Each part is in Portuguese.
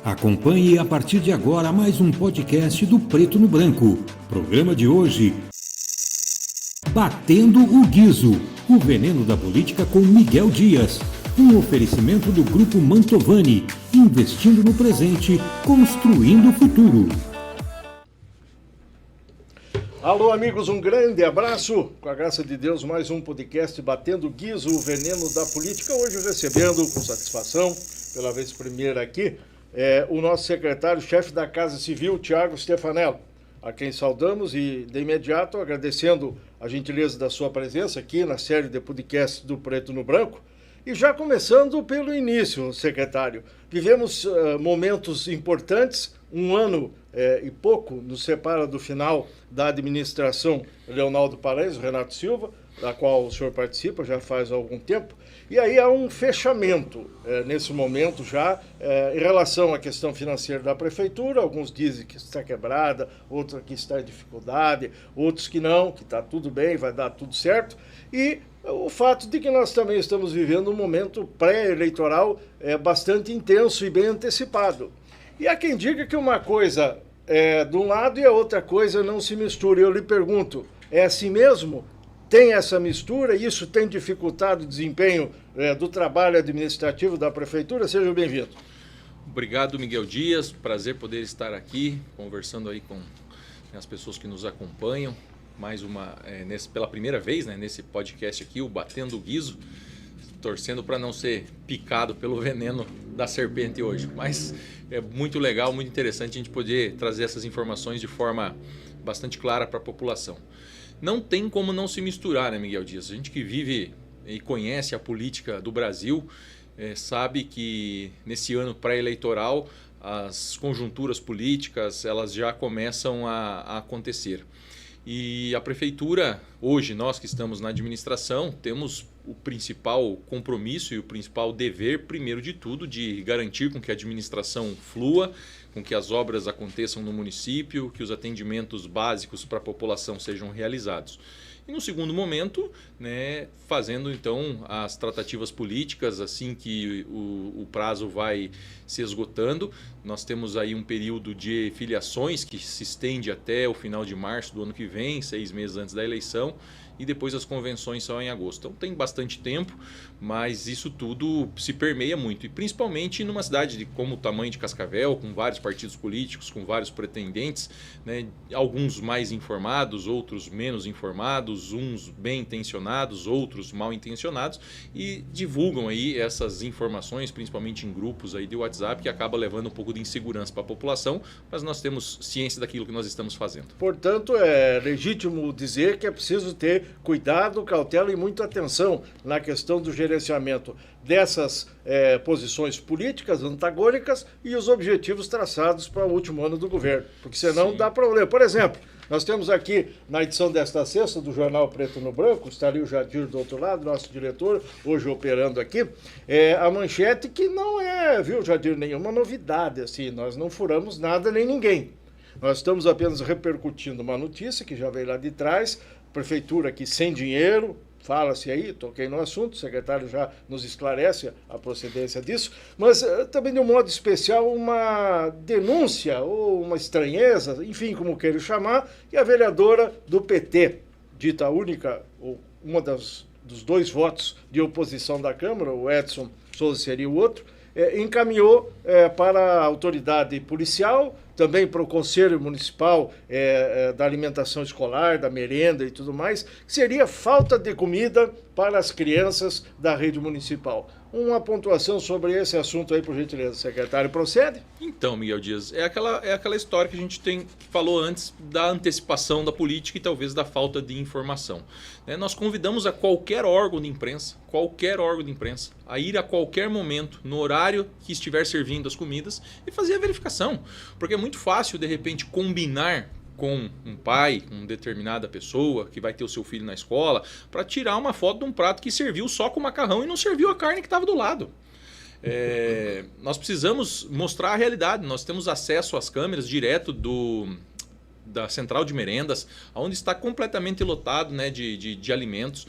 Acompanhe a partir de agora mais um podcast do Preto no Branco. Programa de hoje: Batendo o Guizo, o veneno da política com Miguel Dias. Um oferecimento do Grupo Mantovani, investindo no presente, construindo o futuro. Alô, amigos, um grande abraço. Com a graça de Deus, mais um podcast Batendo o Guizo, o veneno da política. Hoje recebendo com satisfação, pela vez primeira aqui, o nosso secretário-chefe da Casa Civil, Tiago Stefanello, a quem saudamos e, de imediato, agradecendo a gentileza da sua presença aqui na série de podcast do Preto no Branco. E já começando pelo início, secretário, vivemos momentos importantes, um ano e pouco nos separa do final da administração Leonardo Paraíso, Renato Silva, da qual o senhor participa já faz algum tempo, e aí há um fechamento nesse momento já em relação à questão financeira da prefeitura. Alguns dizem que está quebrada, outros que está em dificuldade, outros que não, que está tudo bem, vai dar tudo certo, e o fato de que nós também estamos vivendo um momento pré-eleitoral bastante intenso e bem antecipado. E há quem diga que uma coisa é de um lado e a outra coisa não se mistura. Eu lhe pergunto, é assim mesmo? Tem essa mistura e isso tem dificultado o desempenho do trabalho administrativo da prefeitura? Seja bem-vindo. Obrigado, Miguel Dias. Prazer poder estar aqui conversando aí com as pessoas que nos acompanham. Mais uma, pela primeira vez, nesse podcast aqui, o Batendo o Guizo, torcendo para não ser picado pelo veneno da serpente hoje. Mas é muito legal, muito interessante a gente poder trazer essas informações de forma bastante clara para a população. Não tem como não se misturar, Miguel Dias? A gente que vive e conhece a política do Brasil sabe que nesse ano pré-eleitoral as conjunturas políticas elas já começam a acontecer. E a prefeitura, hoje, nós que estamos na administração, temos o principal compromisso e o principal dever, primeiro de tudo, de garantir com que a administração flua, com que as obras aconteçam no município, que os atendimentos básicos para a população sejam realizados. E no segundo momento, fazendo então as tratativas políticas assim que o prazo vai se esgotando. Nós temos aí um período de filiações que se estende até o final de março do ano que vem, 6 meses antes da eleição, e depois as convenções só em agosto. Então tem bastante tempo, mas isso tudo se permeia muito, e principalmente numa cidade como o tamanho de Cascavel, com vários partidos políticos, com vários pretendentes, alguns mais informados, outros menos informados, uns bem intencionados, outros mal intencionados, e divulgam aí essas informações, principalmente em grupos aí de WhatsApp, que acaba levando um pouco de insegurança para a população, mas nós temos ciência daquilo que nós estamos fazendo. Portanto, é legítimo dizer que é preciso ter cuidado, cautela e muita atenção na questão do gerenciamento dessas posições políticas antagônicas e os objetivos traçados para o último ano do governo, porque senão Sim. Dá problema. Por exemplo, nós temos aqui na edição desta sexta do Jornal Preto no Branco, estaria o Jadir do outro lado, nosso diretor, hoje operando aqui, a manchete que não é, viu, Jadir, nenhuma novidade, assim, nós não furamos nada nem ninguém. Nós estamos apenas repercutindo uma notícia que já veio lá de trás, prefeitura aqui sem dinheiro, fala-se aí, toquei no assunto, o secretário já nos esclarece a procedência disso, mas também de um modo especial uma denúncia ou uma estranheza, enfim, como queira chamar, que a vereadora do PT, dita única, ou uma dos 2 votos de oposição da Câmara, o Edson Souza seria o outro, encaminhou para a autoridade policial, também para o Conselho Municipal da Alimentação Escolar, da merenda e tudo mais, que seria falta de comida para as crianças da rede municipal. Uma pontuação sobre esse assunto aí, por gentileza, secretário, procede? Então, Miguel Dias, é aquela história que a gente falou antes da antecipação da política e talvez da falta de informação. Nós convidamos a qualquer órgão de imprensa, a ir a qualquer momento, no horário que estiver servindo as comidas, e fazer a verificação. Porque é muito fácil, de repente, combinar com um pai, com determinada pessoa que vai ter o seu filho na escola, para tirar uma foto de um prato que serviu só com macarrão e não serviu a carne que estava do lado. Nós precisamos mostrar a realidade. Nós temos acesso às câmeras direto da central de merendas, onde está completamente lotado, né, de alimentos.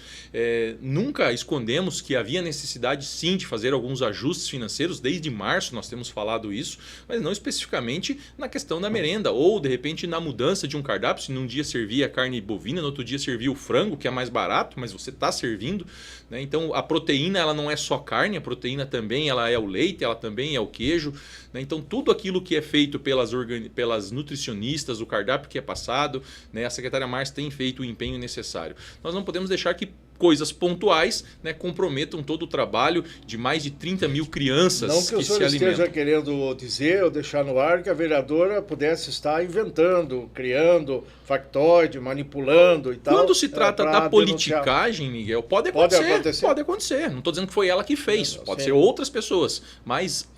Nunca escondemos que havia necessidade sim de fazer alguns ajustes financeiros, desde março nós temos falado isso, mas não especificamente na questão da merenda, ou de repente na mudança de um cardápio, se num dia servia carne bovina, no outro dia servia o frango, que é mais barato, mas você está servindo, né? Então a proteína ela não é só carne, a proteína também ela é o leite, ela também é o queijo, né? Então tudo aquilo que é feito pelas nutricionistas, o cardápio que é passado, né? A secretária Márcia tem feito o empenho necessário. Nós não podemos deixar que coisas pontuais, né, comprometam todo o trabalho de mais de 30 mil crianças não que o senhor se alimentam. esteja querendo dizer ou deixar no ar que a vereadora pudesse estar inventando, criando factoide, manipulando e tal. Quando se trata da politicagem, Miguel, pode acontecer. Pode acontecer. Não estou dizendo que foi ela que fez, pode ser outras pessoas. Mas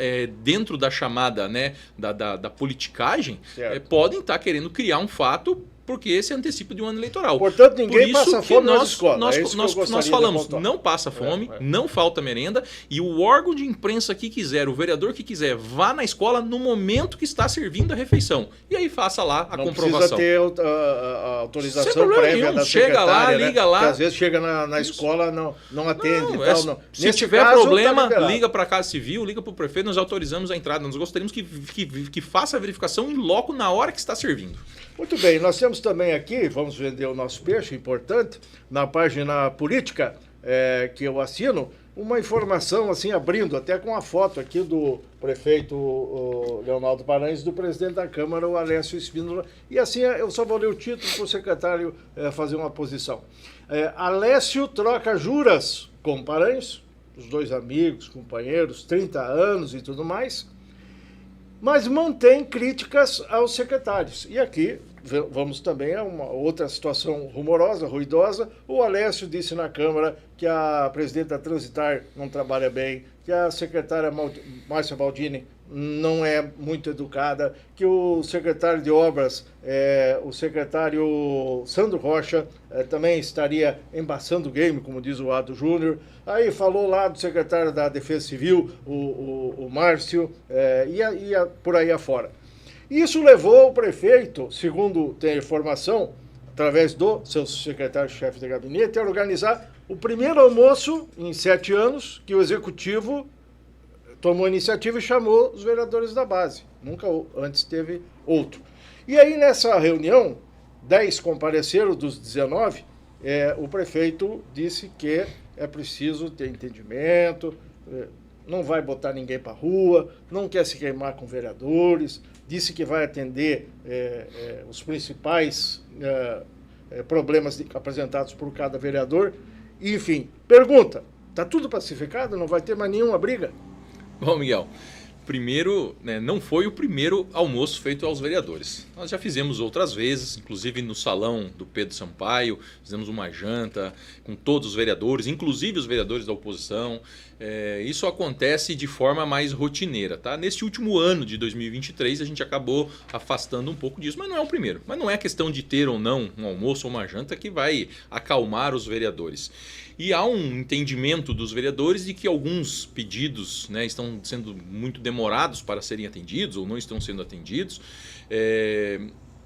dentro da chamada, né, da politicagem, podem estar querendo criar um fato porque esse é antecipo de um ano eleitoral. Portanto, ninguém passa fome nas escolas. Nós falamos, não passa fome, não falta merenda, e o órgão de imprensa que quiser, o vereador que quiser, vá na escola no momento que está servindo a refeição. E aí faça lá a comprovação. Não precisa ter a autorização prévia da chega lá, liga lá. Porque às vezes chega na escola, não atende. Se tiver problema, liga para a Casa Civil, liga para o prefeito, nós autorizamos a entrada. Nós gostaríamos que faça a verificação em loco na hora que está servindo. Muito bem, nós temos também aqui, vamos vender o nosso peixe, importante, na página política que eu assino, uma informação assim, abrindo, até com a foto aqui do prefeito Leonardo Paranhos, do presidente da Câmara, o Alessio Espínola, e assim eu só vou ler o título para o secretário fazer uma posição. Alessio troca juras com Paranhos, os dois amigos, companheiros, 30 anos e tudo mais, mas mantém críticas aos secretários. E aqui vamos também a uma outra situação rumorosa, ruidosa. O Alessio disse na Câmara que a presidenta Transitar não trabalha bem, que a secretária Márcia Baldini não é muito educada, que o secretário de Obras, o secretário Sandro Rocha, também estaria embaçando o game, como diz o Ado Júnior. Aí falou lá do secretário da Defesa Civil, o Márcio, e por aí afora. Isso levou o prefeito, segundo tem a informação, através do seu secretário-chefe de gabinete, a organizar o primeiro almoço em 7 anos que o executivo tomou a iniciativa e chamou os vereadores da base. Nunca antes teve outro. E aí, nessa reunião, 10 compareceram dos 19, o prefeito disse que é preciso ter entendimento, não vai botar ninguém para a rua, não quer se queimar com vereadores, disse que vai atender os principais problemas apresentados por cada vereador. Enfim, pergunta, está tudo pacificado? Não vai ter mais nenhuma briga? Bom, Miguel, primeiro, né, não foi o primeiro almoço feito aos vereadores. Nós já fizemos outras vezes, inclusive no salão do Pedro Sampaio, fizemos uma janta com todos os vereadores, inclusive os vereadores da oposição. Isso acontece de forma mais rotineira, tá? Neste último ano de 2023 a gente acabou afastando um pouco disso, mas não é o primeiro. Mas não é questão de ter ou não um almoço ou uma janta que vai acalmar os vereadores. E há um entendimento dos vereadores de que alguns pedidos, né, estão sendo muito demorados para serem atendidos ou não estão sendo atendidos.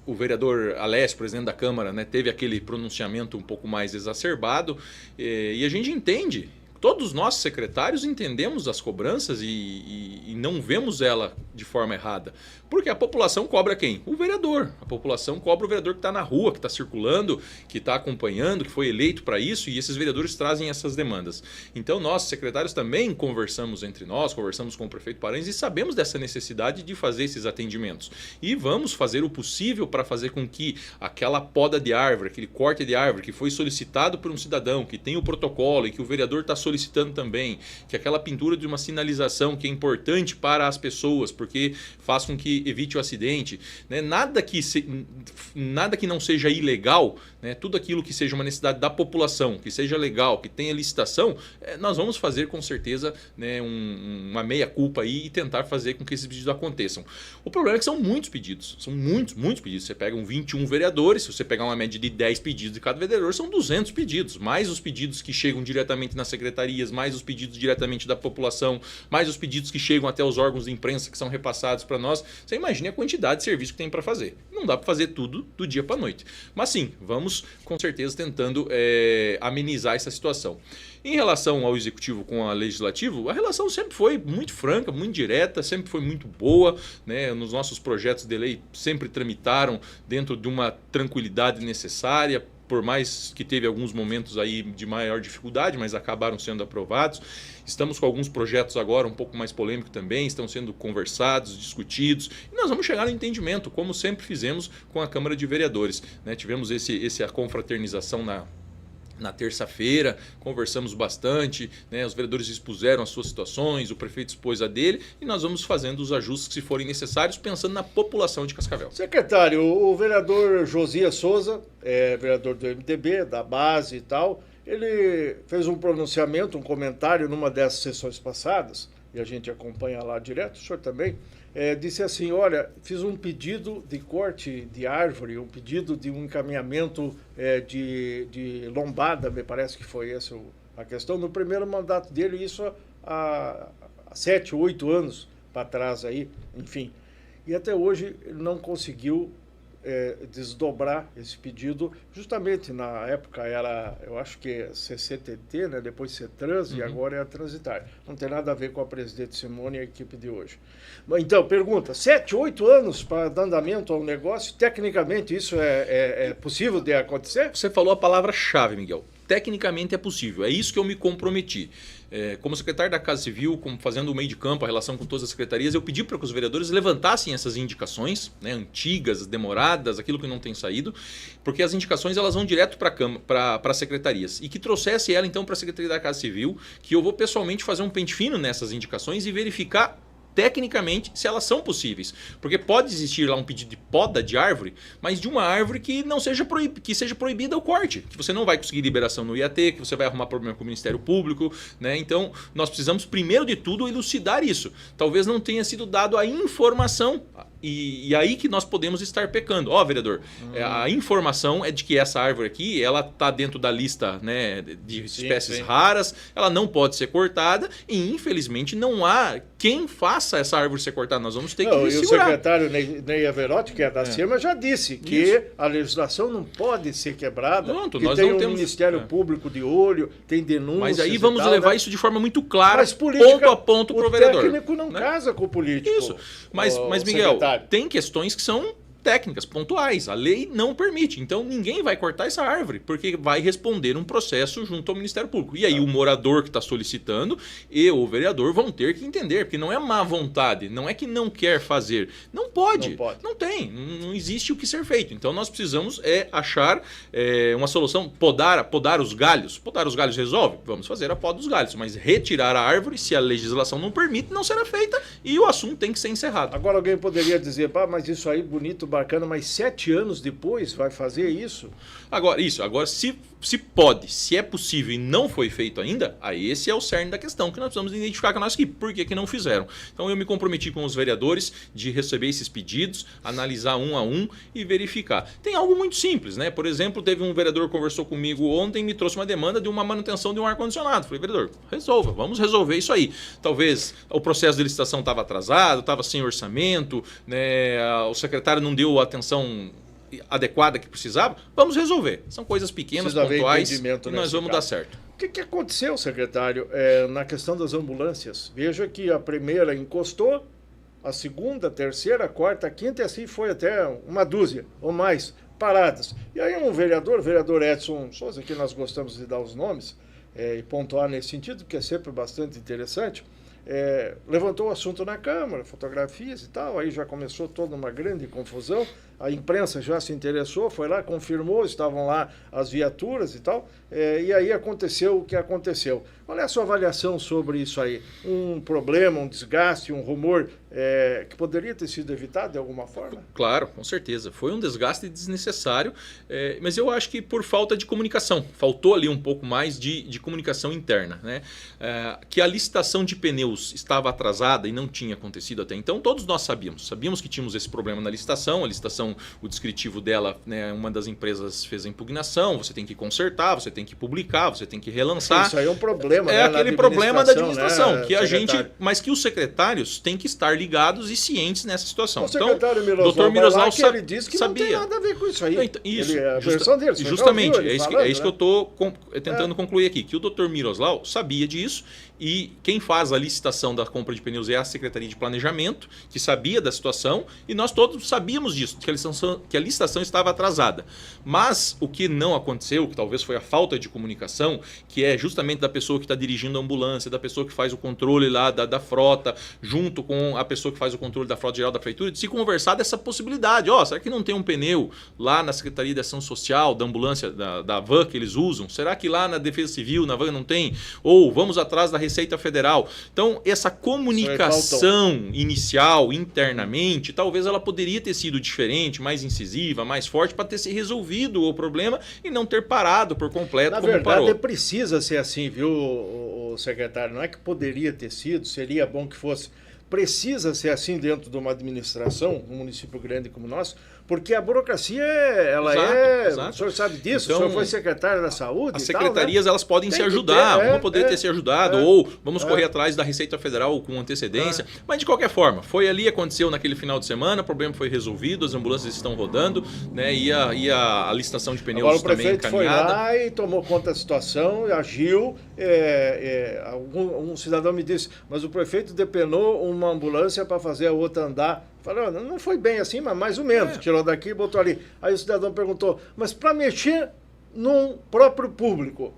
O vereador Alessio, presidente da Câmara, né, teve aquele pronunciamento um pouco mais exacerbado e a gente entende. Todos nós, secretários, entendemos as cobranças e não vemos ela de forma errada. Porque a população cobra quem? O vereador. A população cobra o vereador que está na rua, que está circulando, que está acompanhando, que foi eleito para isso, e esses vereadores trazem essas demandas. Então nós, secretários, também conversamos entre nós, conversamos com o prefeito Paranhos e sabemos dessa necessidade de fazer esses atendimentos. E vamos fazer o possível para fazer com que aquela poda de árvore, aquele corte de árvore que foi solicitado por um cidadão, que tem o protocolo e que o vereador está solicitando também, que aquela pintura de uma sinalização que é importante para as pessoas, porque faz com que evite o acidente, né? Nada que não seja ilegal, né? Tudo aquilo que seja uma necessidade da população, que seja legal, que tenha licitação, nós vamos fazer com certeza, né, uma meia-culpa aí e tentar fazer com que esses pedidos aconteçam. O problema é que são muitos pedidos, são muitos pedidos. Você pega 21 vereadores, se você pegar uma média de 10 pedidos de cada vereador, são 200 pedidos, mais os pedidos que chegam diretamente nas secretarias, mais os pedidos diretamente da população, mais os pedidos que chegam até os órgãos de imprensa, que são repassados para nós. Você imagine a quantidade de serviço que tem para fazer. Não dá para fazer tudo do dia para a noite. Mas sim, vamos com certeza tentando amenizar essa situação. Em relação ao executivo com o legislativo, a relação sempre foi muito franca, muito direta, sempre foi muito boa, né? Nos nossos projetos de lei sempre tramitaram dentro de uma tranquilidade necessária, por mais que teve alguns momentos aí de maior dificuldade, mas acabaram sendo aprovados. Estamos com alguns projetos agora um pouco mais polêmicos também, estão sendo conversados, discutidos, e nós vamos chegar no entendimento, como sempre fizemos com a Câmara de Vereadores, né? Tivemos a confraternização na terça-feira, conversamos bastante, né? Os vereadores expuseram as suas situações, o prefeito expôs a dele, e nós vamos fazendo os ajustes que se forem necessários, pensando na população de Cascavel. Secretário, o vereador Josias Souza, vereador do MDB, da base e tal, ele fez um pronunciamento, um comentário numa dessas sessões passadas, e a gente acompanha lá direto, o senhor também, disse assim, olha, fiz um pedido de corte de árvore, um pedido de um encaminhamento de lombada, me parece que foi essa a questão, no primeiro mandato dele, isso há 7, 8 anos para trás aí, enfim. E até hoje ele não conseguiu desdobrar esse pedido, justamente na época era, eu acho que CCTT, né? Depois CETRANS, e agora é a Transitar. Não tem nada a ver com a presidente Simone e a equipe de hoje. Então, pergunta, 7, 8 anos para dar andamento ao negócio, tecnicamente isso é possível de acontecer? Você falou a palavra-chave, Miguel. Tecnicamente é possível, é isso que eu me comprometi. Como secretário da Casa Civil, fazendo o meio de campo, a relação com todas as secretarias, eu pedi para que os vereadores levantassem essas indicações, né, antigas, demoradas, aquilo que não tem saído, porque as indicações elas vão direto para as secretarias. E que trouxesse ela então para a Secretaria da Casa Civil, que eu vou pessoalmente fazer um pente fino nessas indicações e verificar tecnicamente se elas são possíveis, porque pode existir lá um pedido de poda de árvore, mas de uma árvore que não seja que seja proibida o corte, que você não vai conseguir liberação no IAT, que você vai arrumar problema com o Ministério Público, né? Então nós precisamos primeiro de tudo elucidar isso. Talvez não tenha sido dado a informação e aí que nós podemos estar pecando. Vereador, a informação é de que essa árvore aqui, ela está dentro da lista, né, de espécies raras, ela não pode ser cortada e infelizmente não há quem faça essa árvore ser cortada. Nós vamos ter que segurar. E o secretário Ney Averotti, que é da CIEMA, já disse que a legislação não pode ser quebrada, Pronto, que nós tem não um temos Ministério Público de olho, tem denúncias. Mas aí vamos levar isso de forma muito clara, mas política, ponto a ponto para o vereador. O técnico não casa com o político. Isso. Mas Miguel, tem questões que são técnicas, pontuais. A lei não permite. Então ninguém vai cortar essa árvore, porque vai responder um processo junto ao Ministério Público. E aí o morador que está solicitando e o vereador vão ter que entender, porque não é má vontade, não é que não quer fazer. Não pode. Não tem. Não existe o que ser feito. Então nós precisamos achar uma solução. Podar os galhos. Podar os galhos resolve? Vamos fazer a poda dos galhos. Mas retirar a árvore, se a legislação não permite, não será feita e o assunto tem que ser encerrado. Agora alguém poderia dizer, mas isso aí bonito, bacana, mas 7 anos depois vai fazer isso? Agora, se pode, se é possível e não foi feito ainda, aí esse é o cerne da questão que nós precisamos identificar com a nossa equipe. Por que não fizeram? Então eu me comprometi com os vereadores de receber esses pedidos, analisar um a um e verificar. Tem algo muito simples, né? Por exemplo, teve um vereador que conversou comigo ontem e me trouxe uma demanda de uma manutenção de um ar-condicionado. Falei, vereador, vamos resolver isso aí. Talvez o processo de licitação estava atrasado, estava sem orçamento, né? O secretário não deu a atenção adequada que precisava, vamos resolver. São coisas pequenas, pontuais, e nós vamos dar certo. O que aconteceu, secretário, na questão das ambulâncias? Veja que a primeira encostou, a segunda, terceira, quarta, quinta, e assim foi até uma dúzia ou mais paradas. E aí o vereador Edson Souza, que nós gostamos de dar os nomes e pontuar nesse sentido, porque é sempre bastante interessante, levantou o assunto na Câmara, fotografias e tal, aí já começou toda uma grande confusão, a imprensa já se interessou, foi lá, confirmou, estavam lá as viaturas e tal, e aí aconteceu o que aconteceu. Qual é a sua avaliação sobre isso aí? Um problema, um desgaste, um rumor que poderia ter sido evitado de alguma forma? Claro, com certeza. Foi um desgaste desnecessário, mas eu acho que por falta de comunicação. Faltou ali um pouco mais de comunicação interna, né? Que a licitação de pneus estava atrasada e não tinha acontecido até então, todos nós sabíamos que tínhamos esse problema na licitação. A licitação, o descritivo dela, né, uma das empresas fez a impugnação, você tem que consertar, você tem que publicar, você tem que relançar. Isso aí é um problema, aquele problema da administração, né, que a gente, mas que os secretários têm que estar ligados e cientes nessa situação. O secretário então, o Dr. Miroslau ele disse que sabia. Não tem nada a ver com isso aí. Então, isso, a versão dele. Justamente, é isso que eu estou tentando concluir aqui, que o Dr. Miroslau sabia disso e quem faz a licitação da compra de pneus é a Secretaria de Planejamento, que sabia da situação, e nós todos sabíamos disso, que a licitação estava atrasada. Mas o que não aconteceu, que talvez foi a falta de comunicação, que é justamente da pessoa que está dirigindo a ambulância, da pessoa que faz o controle lá da frota, junto com a pessoa que faz o controle da frota geral da prefeitura, de se conversar dessa possibilidade. Será que não tem um pneu lá na Secretaria de Ação Social, da ambulância, da van que eles usam? Será que lá na Defesa Civil, na van não tem? Ou vamos atrás da Receita Federal? Então, essa comunicação inicial, internamente, talvez ela poderia ter sido diferente, mais incisiva, mais forte, para ter se resolvido o problema e não ter parado por completo como parou. Na verdade, precisa ser assim, viu, o secretário? Não é que poderia ter sido, seria bom que fosse. Precisa ser assim dentro de uma administração, um município grande como o nosso, porque a burocracia, exato. O senhor sabe disso, então, o senhor foi secretário da Saúde. As secretarias, né? Elas podem se ajudar, uma poderia ter se ajudado, ou vamos correr atrás da Receita Federal com antecedência, mas de qualquer forma, foi ali, aconteceu naquele final de semana, o problema foi resolvido, as ambulâncias estão rodando, né, e a licitação de pneus agora, também encaminhada. O prefeito foi lá e tomou conta da situação, agiu, um cidadão me disse, mas o prefeito depenou uma ambulância para fazer a outra andar. Falou, não foi bem assim, mas mais ou menos. Tirou daqui e botou ali. Aí o cidadão perguntou, mas para mexer num próprio público,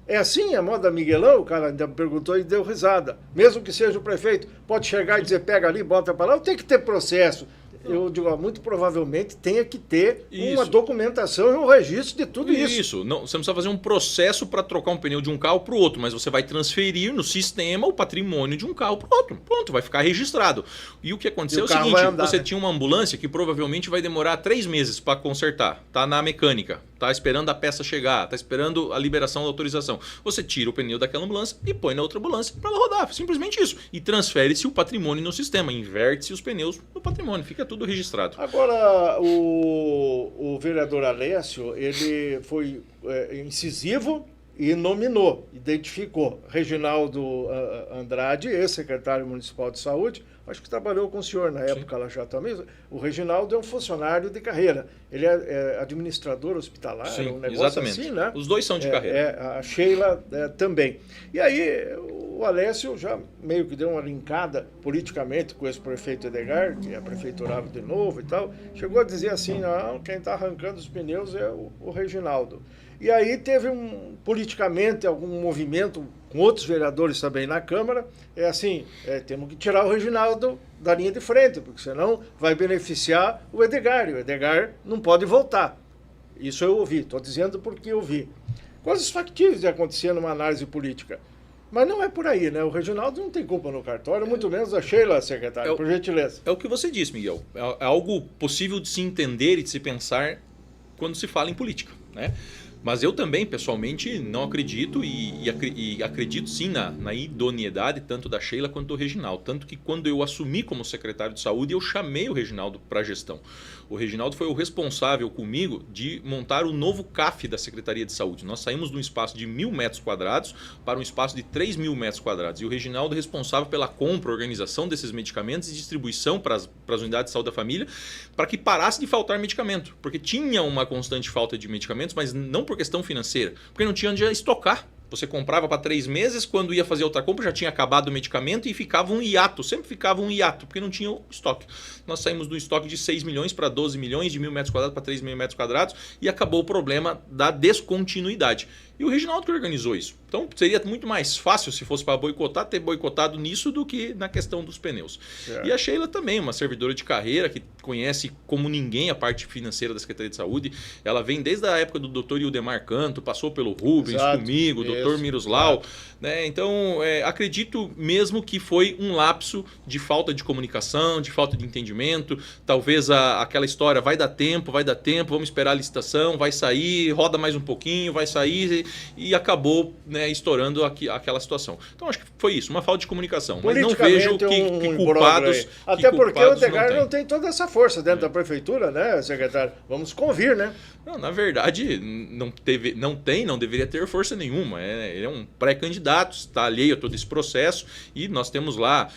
é assim a moda Miguelão? O cara ainda perguntou e deu risada. Mesmo que seja o prefeito, pode chegar e dizer, pega ali, bota para lá, tem que ter processo. Eu digo, muito provavelmente tenha que ter uma documentação e um registro de tudo isso. Isso, não, você não precisa fazer um processo para trocar um pneu de um carro para o outro, mas você vai transferir no sistema o patrimônio de um carro para o outro. Pronto, vai ficar registrado. E o que aconteceu é o seguinte, você tinha uma ambulância que provavelmente vai demorar 3 meses para consertar, tá na mecânica, tá esperando a peça chegar, tá esperando a liberação da autorização. Você tira o pneu daquela ambulância e põe na outra ambulância para ela rodar, simplesmente isso. E transfere-se o patrimônio no sistema, inverte-se os pneus no patrimônio, fica tudo registrado. Agora, o vereador Alessio, ele foi incisivo e nominou, identificou Reginaldo Andrade, ex-secretário municipal de saúde, acho que trabalhou com o senhor na época lá já também. O Reginaldo é um funcionário de carreira, ele é administrador hospitalar, um negócio exatamente. Assim, né? Os dois são de carreira. A Sheila também. E aí o Alessio já meio que deu uma linkada politicamente com esse prefeito Edgar, que é prefeiturava de novo e tal, chegou a dizer assim, não, quem está arrancando os pneus é o Reginaldo. E aí teve politicamente algum movimento com outros vereadores também na Câmara, temos que tirar o Reginaldo da linha de frente, porque senão vai beneficiar o Edgar, e o Edgar não pode voltar. Isso eu ouvi, estou dizendo porque eu vi. Coisas factíveis de acontecer numa análise política. Mas não é por aí, né? O Reginaldo não tem culpa no cartório, muito menos a Sheila, secretária, por gentileza. É o que você disse, Miguel. É algo possível de se entender e de se pensar quando se fala em política, né? Mas eu também, pessoalmente, não acredito e acredito sim na idoneidade tanto da Sheila quanto do Reginaldo. Tanto que quando eu assumi como secretário de saúde, eu chamei o Reginaldo para a gestão. O Reginaldo foi o responsável comigo de montar o novo CAF da Secretaria de Saúde. Nós saímos de um espaço de 1.000 metros quadrados para um espaço de 3.000 metros quadrados. E o Reginaldo é responsável pela compra, organização desses medicamentos e distribuição para as unidades de saúde da família, para que parasse de faltar medicamento. Porque tinha uma constante falta de medicamentos, mas não por questão financeira, porque não tinha onde estocar. Você comprava para 3 meses, quando ia fazer outra compra já tinha acabado o medicamento e ficava um hiato, sempre ficava um hiato, porque não tinha o estoque. Nós saímos do estoque de 6 milhões para 12 milhões, de 1.000 metros quadrados para 3.000 metros quadrados e acabou o problema da descontinuidade. E o Reginaldo que organizou isso. Então seria muito mais fácil se fosse para boicotar, ter boicotado nisso do que na questão dos pneus. E a Sheila também, uma servidora de carreira que conhece como ninguém a parte financeira da Secretaria de Saúde. Ela vem desde a época do Dr. Ildemar Canto, passou pelo Rubens, comigo, Dr. Miroslau. Né? Então, acredito mesmo que foi um lapso de falta de comunicação, de falta de entendimento. Talvez aquela história vai dar tempo, vamos esperar a licitação, vai sair, roda mais um pouquinho, vai sair fase e acabou, né, estourando aquela situação. Então acho que foi isso, uma falta de comunicação. Mas não vejo que culpados... Até porque o Edgar não tem toda essa força dentro da prefeitura, né, secretário? Vamos convir, né? Não, na verdade, não deveria ter força nenhuma. Ele é um pré-candidato, está alheio a todo esse processo e nós temos lá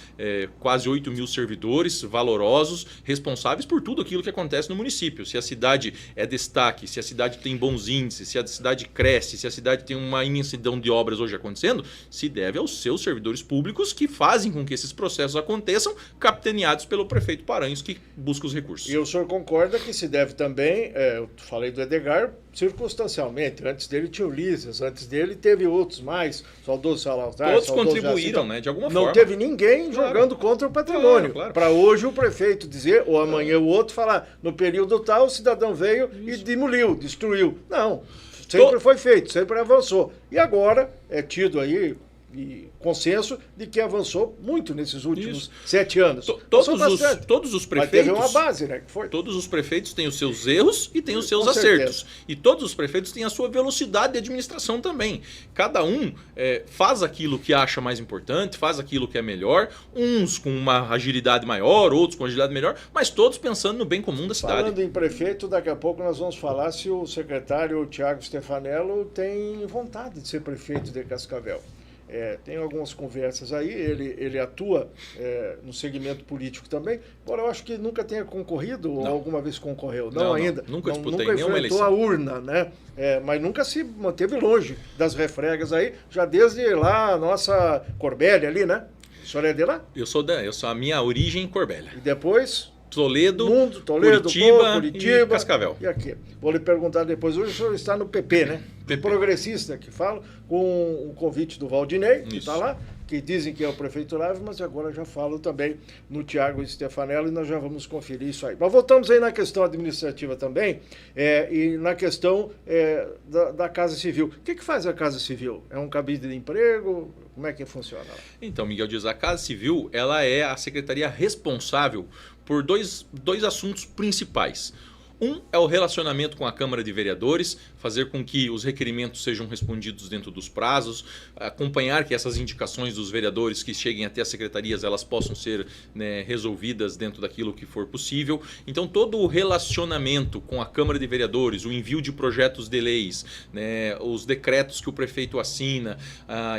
quase 8 mil servidores valorosos, responsáveis por tudo aquilo que acontece no município. Se a cidade é destaque, se a cidade tem bons índices, se a cidade cresce, se a cidade tem uma imensidão de obras hoje acontecendo, se deve aos seus servidores públicos que fazem com que esses processos aconteçam, capitaneados pelo prefeito Paranhos, que busca os recursos. E o senhor concorda que se deve também, eu falei do Edgar, circunstancialmente. Antes dele tinha o Ulisses, antes dele teve outros mais, saudoso Salazar. Todos contribuíram, né, de alguma forma. Não teve ninguém jogando contra o patrimônio. Claro. Para hoje o prefeito dizer, ou amanhã o outro falar, no período tal o cidadão veio e demoliu, destruiu. Não, sempre foi feito, sempre avançou. E agora é tido aí consenso de que avançou muito nesses últimos 7 anos. Todos os prefeitos... Mas teve uma base, né? Que foi. Todos os prefeitos têm os seus erros e têm os seus acertos. Certeza. E todos os prefeitos têm a sua velocidade de administração também. Cada um faz aquilo que acha mais importante, faz aquilo que é melhor, uns com uma agilidade maior, outros com agilidade melhor, mas todos pensando no bem comum da cidade. Falando em prefeito, daqui a pouco nós vamos falar se o secretário Tiago Stefanello tem vontade de ser prefeito de Cascavel. Tem algumas conversas aí, ele atua no segmento político também, embora eu acho que nunca tenha concorrido, ou alguma vez concorreu, não ainda. Nunca disputei nunca nenhuma eleição. Nunca enfrentou a urna, né? Mas nunca se manteve longe das refregas aí, já desde lá a nossa Corbélia ali, né? O senhor é de lá? Eu sou a minha origem em Corbélia. E depois... Toledo, Curitiba e Cascavel. E aqui. Vou lhe perguntar depois. Hoje o senhor está no PP, né? PP. Progressista que fala, com um convite do Valdinei, que está lá, que dizem que é o prefeito Lave, mas agora já falo também no Tiago Stefanello e nós já vamos conferir isso aí. Mas voltamos aí na questão administrativa também e na questão da Casa Civil. O que faz a Casa Civil? É um cabide de emprego? Como é que funciona? Então, Miguel diz, a Casa Civil ela é a secretaria responsável por dois assuntos principais. Um é o relacionamento com a Câmara de Vereadores, fazer com que os requerimentos sejam respondidos dentro dos prazos, acompanhar que essas indicações dos vereadores que cheguem até as secretarias elas possam ser, né, resolvidas dentro daquilo que for possível. Então todo o relacionamento com a Câmara de Vereadores, o envio de projetos de leis, né, os decretos que o prefeito assina,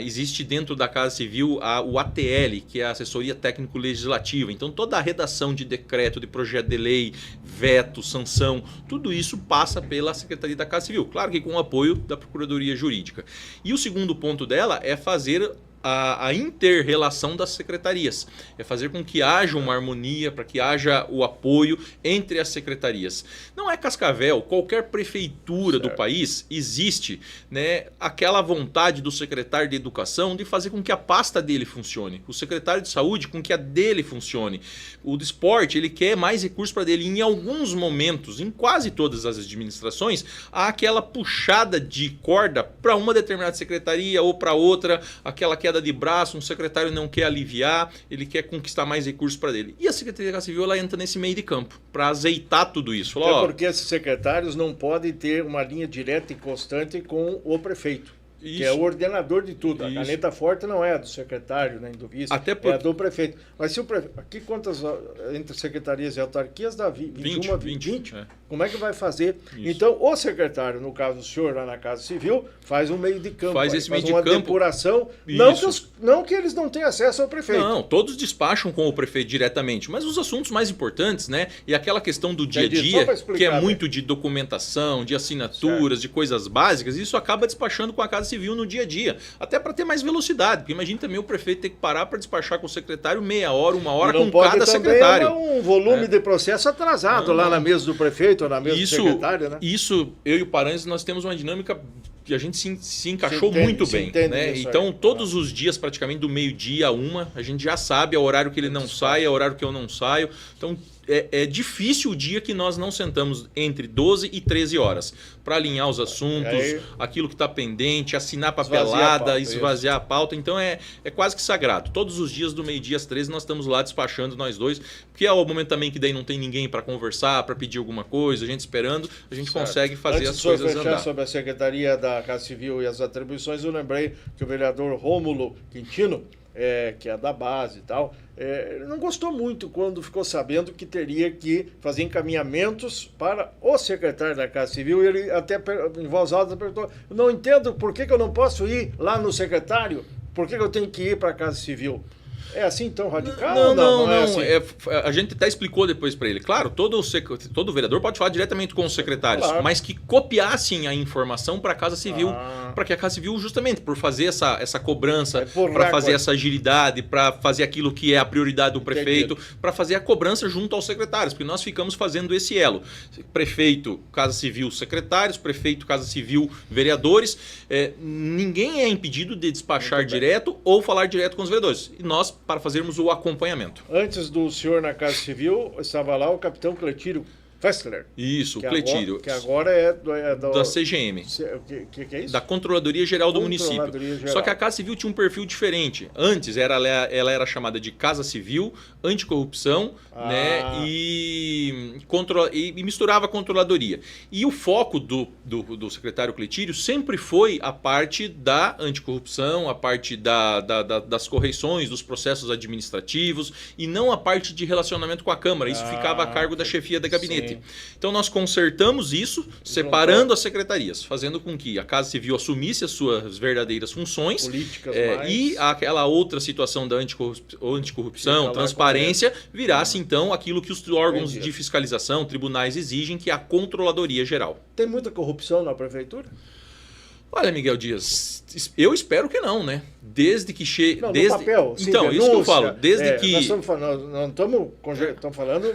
existe dentro da Casa Civil o ATL, que é a Assessoria Técnico-Legislativa. Então toda a redação de decreto, de projeto de lei, veto, sanção, tudo isso passa pela Secretaria da Casa Civil, claro que com o apoio da Procuradoria Jurídica. E o segundo ponto dela é fazer a inter-relação das secretarias, é fazer com que haja uma harmonia, para que haja o apoio entre as secretarias. Não é Cascavel, qualquer prefeitura do país existe, né, aquela vontade do secretário de Educação de fazer com que a pasta dele funcione, o secretário de Saúde com que a dele funcione, o de Esporte ele quer mais recursos para dele. Em alguns momentos, em quase todas as administrações, há aquela puxada de corda para uma determinada secretaria ou para outra, aquela queda de braço, um secretário não quer aliviar, ele quer conquistar mais recursos para ele. E a Secretaria da Casa Civil ela entra nesse meio de campo para azeitar tudo isso. É porque esses secretários não podem ter uma linha direta e constante com o prefeito. Isso. Que é o ordenador de tudo. A caneta forte não é do secretário, nem do vice, é do prefeito. Mas se o prefeito... Aqui quantas entre secretarias e autarquias dá 21, 20? Como é que vai fazer? Isso. Então, o secretário, no caso o senhor lá na Casa Civil, faz um meio de campo. Faz uma depuração. Não que eles não tenham acesso ao prefeito. Não, todos despacham com o prefeito diretamente. Mas os assuntos mais importantes, né? E aquela questão do dia a dia, que é muito de documentação, de assinaturas, de coisas básicas, isso acaba despachando com a Casa Civil no dia a dia. Até para ter mais velocidade. Porque imagina também o prefeito ter que parar para despachar com o secretário meia hora, uma hora com cada secretário. Um volume de processo atrasado lá na mesa do prefeito ou na mesa do secretário, né? Isso, eu e o Paranhos, nós temos uma dinâmica que a gente se encaixou muito bem. Né? Então, todos os dias, praticamente do meio-dia a 1, a gente já sabe o horário que ele não sai, o horário que eu não saio. Então, é difícil o dia que nós não sentamos entre 12 e 13 horas para alinhar os assuntos, aquilo que está pendente, assinar papelada, esvaziar a pauta. Então é quase que sagrado. Todos os dias do meio-dia às 13 nós estamos lá despachando nós dois, porque é o momento também que daí não tem ninguém para conversar, para pedir alguma coisa, a gente esperando, a gente consegue fazer as coisas andar. Sobre a Secretaria da Casa Civil e as atribuições, eu lembrei que o vereador Rômulo Quintino, que é da base e tal, ele não gostou muito quando ficou sabendo que teria que fazer encaminhamentos para o secretário da Casa Civil. Ele até, em voz alta, perguntou: não entendo por que eu não posso ir lá no secretário, por que eu tenho que ir para a Casa Civil? É assim tão radical? Não. É assim? A gente até explicou depois para ele. Claro, todo vereador pode falar diretamente com os secretários, claro, mas que copiassem a informação para a Casa Civil, para que a Casa Civil, justamente por fazer essa cobrança, para fazer essa agilidade, para fazer aquilo que é a prioridade do prefeito, para fazer a cobrança junto aos secretários, porque nós ficamos fazendo esse elo. Prefeito, Casa Civil, secretários, prefeito, Casa Civil, vereadores. Ninguém é impedido de despachar direto ou falar direto com os vereadores. E nós, para fazermos o acompanhamento. Antes do senhor na Casa Civil, estava lá o capitão Cletírio Fessler. Isso, o Cletírio. Que agora é da CGM. O que é isso? Da Controladoria Geral do Município. Geral. Só que a Casa Civil tinha um perfil diferente. Antes ela era chamada de Casa Civil, Anticorrupção, né, e misturava a Controladoria. E o foco do secretário Cletírio sempre foi a parte da anticorrupção, a parte das correições, dos processos administrativos, e não a parte de relacionamento com a Câmara. Isso ficava a cargo da chefia de gabinete. Sim. Então nós consertamos isso, separando as secretarias, fazendo com que a Casa Civil assumisse as suas verdadeiras funções políticas e aquela outra situação da anticorrupção, transparência, virasse então aquilo que os órgãos de fiscalização, tribunais exigem, que é a Controladoria Geral. Tem muita corrupção na prefeitura? Olha, Miguel Dias, eu espero que não, né? Desde que chegue... No papel, sim, então, denúncia, isso que eu falo, desde que... Nós estamos falando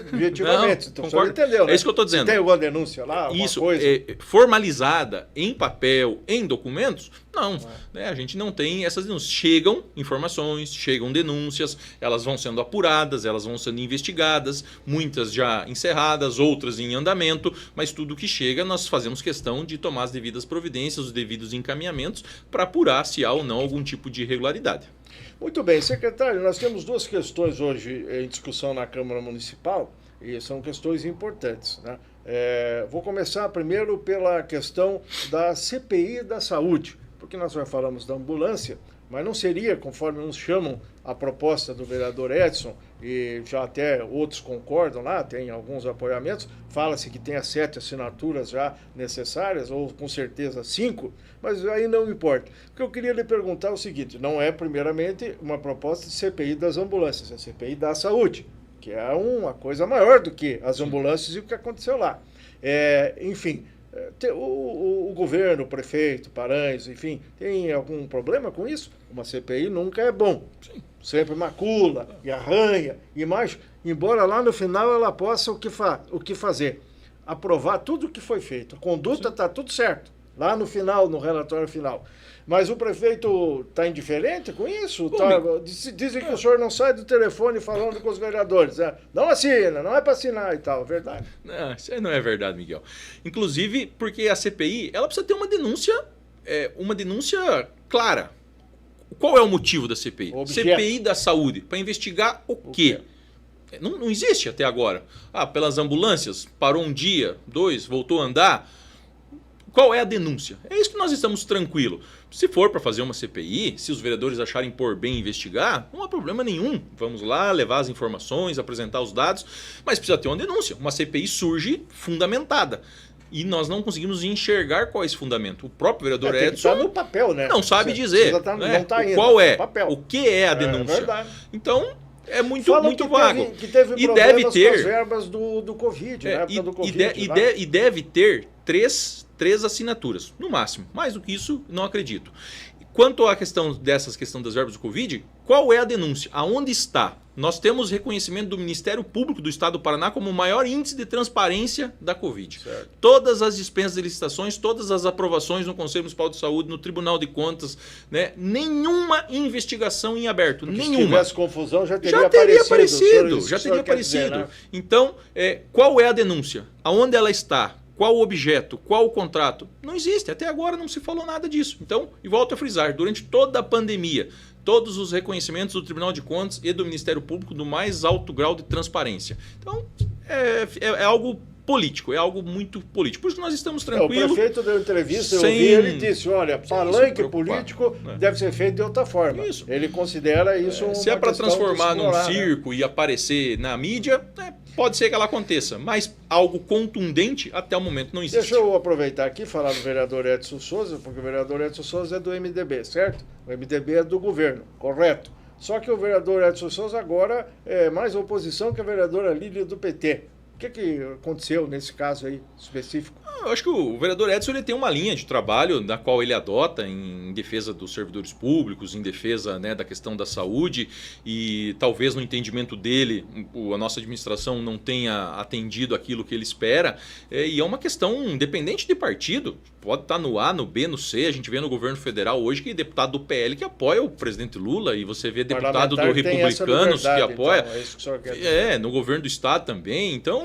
objetivamente, você entendeu, né? É isso que eu estou dizendo. Se tem alguma denúncia lá, alguma coisa? Formalizada em papel, em documentos, não. Né? A gente não tem essas denúncias. Chegam informações, chegam denúncias, elas vão sendo apuradas, elas vão sendo investigadas, muitas já encerradas, outras em andamento, mas tudo que chega nós fazemos questão de tomar as devidas providências, os devidos encaminhamentos para apurar se há ou não algum tipo de irregularidade. Muito bem, secretário, nós temos duas questões hoje em discussão na Câmara Municipal e são questões importantes, né? Vou começar primeiro pela questão da CPI da saúde, porque nós já falamos da ambulância, mas não seria, conforme uns chamam, a proposta do vereador Edson, e já até outros concordam lá, tem alguns apoiamentos, fala-se que tem as 7 assinaturas já necessárias, ou com certeza 5, mas aí não importa. O que eu queria lhe perguntar é o seguinte: não é primeiramente uma proposta de CPI das ambulâncias, é CPI da saúde, que é uma coisa maior do que as ambulâncias e o que aconteceu lá. Enfim, o governo, o prefeito, Paranhos, enfim, tem algum problema com isso? Uma CPI nunca é bom. Sim. Sempre macula e arranha, e mais, embora lá no final ela possa o que fazer? Aprovar tudo o que foi feito. A conduta está tudo certo, lá no final, no relatório final. Mas o prefeito está indiferente com isso? Dizem que o senhor não sai do telefone falando com os vereadores. Não assina, não é para assinar e tal, verdade? Não, isso aí não é verdade, Miguel. Inclusive porque a CPI ela precisa ter uma denúncia clara. Qual é o motivo da CPI? CPI da saúde, para investigar o quê? Não existe até agora. Pelas ambulâncias, parou um dia, 2, voltou a andar. Qual é a denúncia? É isso que nós estamos tranquilos. Se for para fazer uma CPI, se os vereadores acharem por bem investigar, não há problema nenhum. Vamos lá, levar as informações, apresentar os dados, mas precisa ter uma denúncia. Uma CPI surge fundamentada. E nós não conseguimos enxergar qual é esse fundamento. O próprio vereador Edson no papel, né? não sabe dizer não tá indo, qual é, papel. O que é a denúncia. É verdade. Então, é muito vago. Que teve e deve ter com as verbas do Covid, na época do Covid. E deve ter três assinaturas, no máximo. Mais do que isso, não acredito. Quanto à questão das verbas do Covid, qual é a denúncia? Aonde está? Nós temos reconhecimento do Ministério Público do Estado do Paraná como o maior índice de transparência da Covid. Certo. Todas as dispensas de licitações, todas as aprovações no Conselho Municipal de Saúde, no Tribunal de Contas, né? Nenhuma investigação em aberto. Porque nenhuma. Se tivesse confusão, já teria aparecido. Já teria aparecido. Dizer, né? Então, qual é a denúncia? Aonde ela está? Qual o objeto? Qual o contrato? Não existe. Até agora não se falou nada disso. Então, e volto a frisar, durante toda a pandemia, todos os reconhecimentos do Tribunal de Contas e do Ministério Público do mais alto grau de transparência. Então, é algo político, é algo muito político. Por isso nós estamos tranquilos. O prefeito deu entrevista, eu vi, ele disse, olha, palanque político deve ser feito de outra forma. Isso. Ele considera isso uma Se é para transformar num circo, né? E aparecer na mídia, pode ser que ela aconteça, mas algo contundente até o momento não existe. Deixa eu aproveitar aqui e falar do vereador Edson Souza, porque o vereador Edson Souza é do MDB, certo? O MDB é do governo, correto? Só que o vereador Edson Souza agora é mais oposição que a vereadora Lília do PT. O que aconteceu nesse caso aí específico? Eu acho que o vereador Edson ele tem uma linha de trabalho na qual ele adota em defesa dos servidores públicos, em defesa, né, da questão da saúde, e talvez no entendimento dele a nossa administração não tenha atendido aquilo que ele espera, e é uma questão independente de partido, pode estar no A, no B, no C. A gente vê no governo federal hoje que deputado do PL que apoia o presidente Lula, e você vê deputado do Republicanos que apoia, então, é isso que o senhor quer dizer. No governo do estado também. Então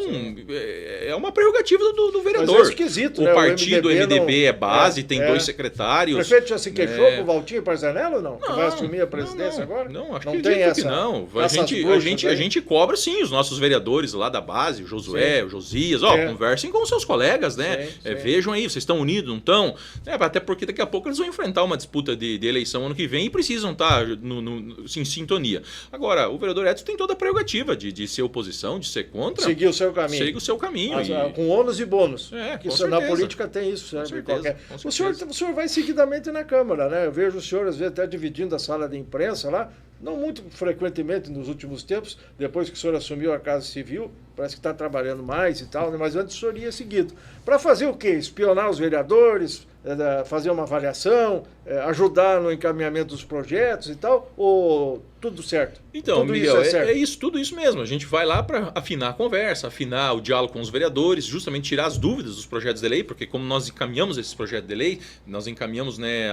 é uma prerrogativa do vereador. Mas é esquisito, o partido MDB é base, tem 2 secretários. O prefeito já se queixou com o Valtinho Parzanello ou não? Que vai assumir a presidência agora? Não, acho não que tem essa, que não. A gente cobra sim os nossos vereadores lá da base, o Josué, o Josias, conversem com os seus colegas, né? Sim. Vejam aí, vocês estão unidos, não estão? Até porque daqui a pouco eles vão enfrentar uma disputa de eleição ano que vem e precisam estar em sintonia. Agora, o vereador Edson tem toda a prerrogativa de ser oposição, de ser contra. Seguir o seu caminho. Segue o seu caminho. Com ônus e bônus. Com isso, certeza. na política tem isso, sabe? O senhor vai seguidamente na Câmara, né? Eu vejo o senhor, às vezes, até dividindo a sala de imprensa lá, não muito frequentemente nos últimos tempos, depois que o senhor assumiu a Casa Civil, parece que está trabalhando mais e tal, né? Mas antes o senhor ia seguido. Para fazer o quê? Espionar os vereadores, fazer uma avaliação, ajudar no encaminhamento dos projetos e tal, ou tudo certo? Então, tudo Miguel, isso certo? tudo isso mesmo. A gente vai lá para afinar a conversa, afinar o diálogo com os vereadores, justamente tirar as dúvidas dos projetos de lei, porque como nós encaminhamos esses projetos de lei, nós encaminhamos, né,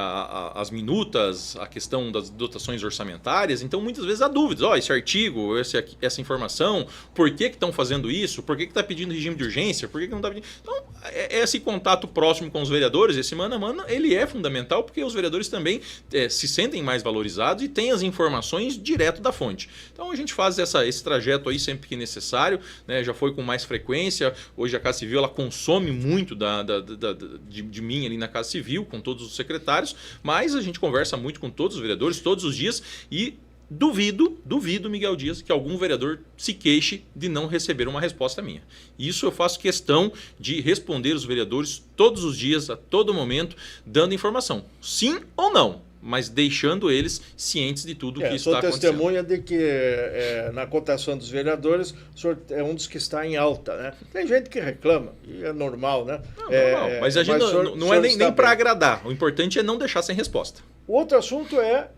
as minutas, a questão das dotações orçamentárias, então muitas vezes há dúvidas. Esse artigo, essa informação, por que estão fazendo isso? Por que está pedindo regime de urgência? Por que não está pedindo... Então, esse contato próximo com os vereadores, esse mano a mano, ele é fundamental, porque os vereadores também se sentem mais valorizados e têm as informações direto da fonte. Então a gente faz esse trajeto aí sempre que necessário, né? Já foi com mais frequência. Hoje a Casa Civil ela consome muito de mim ali na Casa Civil, com todos os secretários, mas a gente conversa muito com todos os vereadores todos os dias e duvido, Miguel Dias, que algum vereador se queixe de não receber uma resposta minha. Isso eu faço questão de responder os vereadores todos os dias, a todo momento, dando informação. Sim ou não, mas deixando eles cientes de tudo o que está acontecendo. Sou testemunha de que na cotação dos vereadores, o senhor é um dos que está em alta, né? Tem gente que reclama, e é normal, né? Normal, mas a gente não é nem para agradar. O importante é não deixar sem resposta. O outro assunto é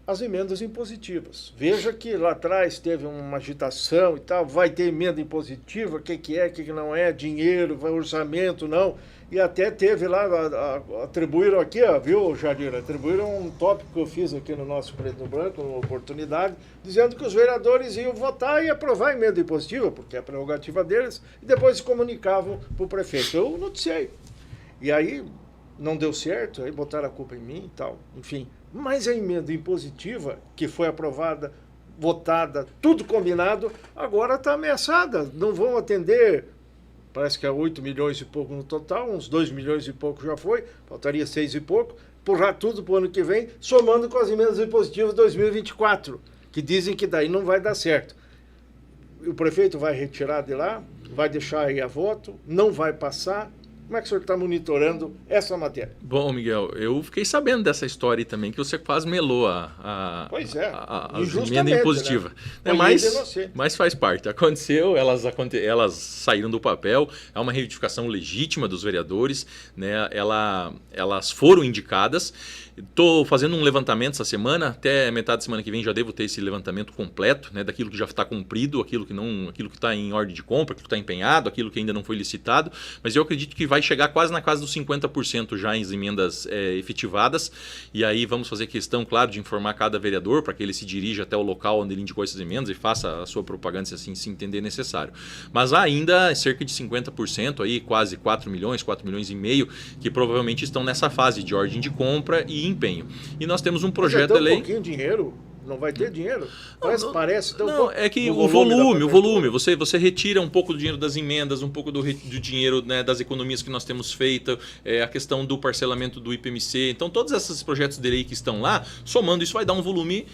as emendas impositivas. Veja que lá atrás teve uma agitação e tal, vai ter emenda impositiva, o que é, o que não é, dinheiro, orçamento, não. E até teve lá, atribuíram aqui, viu, Jadir? Atribuíram um tópico que eu fiz aqui no nosso Preto no Branco, numa oportunidade, dizendo que os vereadores iam votar e aprovar a emenda impositiva, porque é a prerrogativa deles, e depois se comunicavam para o prefeito. Eu noticiei. E aí não deu certo, aí botaram a culpa em mim e tal, enfim. Mas a emenda impositiva, que foi aprovada, votada, tudo combinado, agora está ameaçada. Não vão atender, parece que é 8 milhões e pouco no total, uns 2 milhões e pouco já foi, faltaria 6 e pouco, empurrar tudo para o ano que vem, somando com as emendas impositivas 2024, que dizem que daí não vai dar certo. O prefeito vai retirar de lá, vai deixar aí a voto, não vai passar. Como é que o senhor está monitorando essa matéria? Bom, Miguel, eu fiquei sabendo dessa história aí também, que você quase melou a emenda impositiva. Né? Mas faz parte. Aconteceu, elas saíram do papel, é uma reivindicação legítima dos vereadores, né? Elas foram indicadas. Estou fazendo um levantamento essa semana, até metade da semana que vem já devo ter esse levantamento completo, né, daquilo que já está cumprido, aquilo que está em ordem de compra, aquilo que está empenhado, aquilo que ainda não foi licitado, mas eu acredito que vai chegar quase na casa dos 50% já em efetivadas, e aí vamos fazer questão, claro, de informar cada vereador para que ele se dirija até o local onde ele indicou essas emendas e faça a sua propaganda se assim se entender necessário. Mas há ainda cerca de 50%, aí, quase 4 milhões e meio, que provavelmente estão nessa fase de ordem de compra e empenho. E nós temos um projeto de lei... pouquinho dinheiro Não vai ter dinheiro? Parece tão não, pouco. é que No o volume, volume, você retira um pouco do dinheiro das emendas, um pouco do dinheiro, né, das economias que nós temos feito, a questão do parcelamento do IPMC. Então, todos esses projetos de lei que estão lá, somando isso, vai dar um volume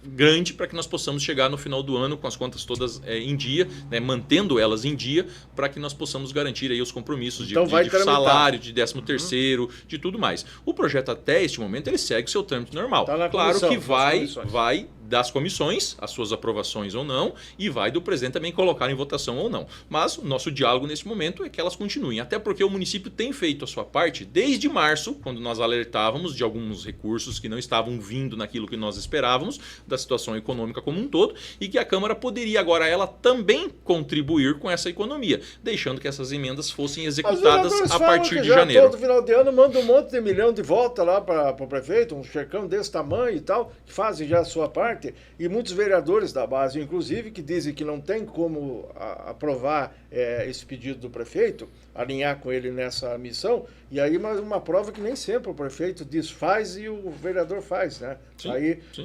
grande para que nós possamos chegar no final do ano com as contas todas em dia, né, mantendo elas em dia, para que nós possamos garantir aí os compromissos então de salário, de 13º, de tudo mais. O projeto até este momento ele segue o seu trâmite normal. Tá claro que vai das comissões, as suas aprovações ou não, e vai do presidente também colocar em votação ou não. Mas o nosso diálogo nesse momento é que elas continuem, até porque o município tem feito a sua parte desde março, quando nós alertávamos de alguns recursos que não estavam vindo naquilo que nós esperávamos, da situação econômica como um todo, e que a Câmara poderia agora ela também contribuir com essa economia, deixando que essas emendas fossem executadas a partir de janeiro. Todo final de ano manda um monte de milhão de volta lá para o prefeito, um checão desse tamanho e tal, que fazem já a sua parte. E muitos vereadores da base, inclusive, que dizem que não tem como aprovar esse pedido do prefeito, alinhar com ele nessa missão, e aí mais uma prova que nem sempre o prefeito diz faz e o vereador faz, né? Sim, aí, sim.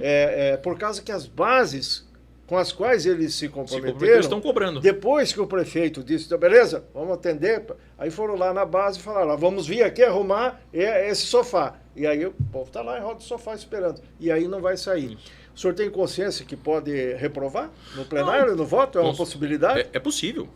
Por causa que as bases com as quais eles se comprometeram, estão cobrando. Depois que o prefeito disse, então, beleza, vamos atender, aí foram lá na base e falaram, vamos vir aqui arrumar esse sofá. E aí o povo está lá em roda do sofá esperando. E aí não vai sair. O senhor tem consciência que pode reprovar no plenário, no voto? É uma possibilidade? É possível,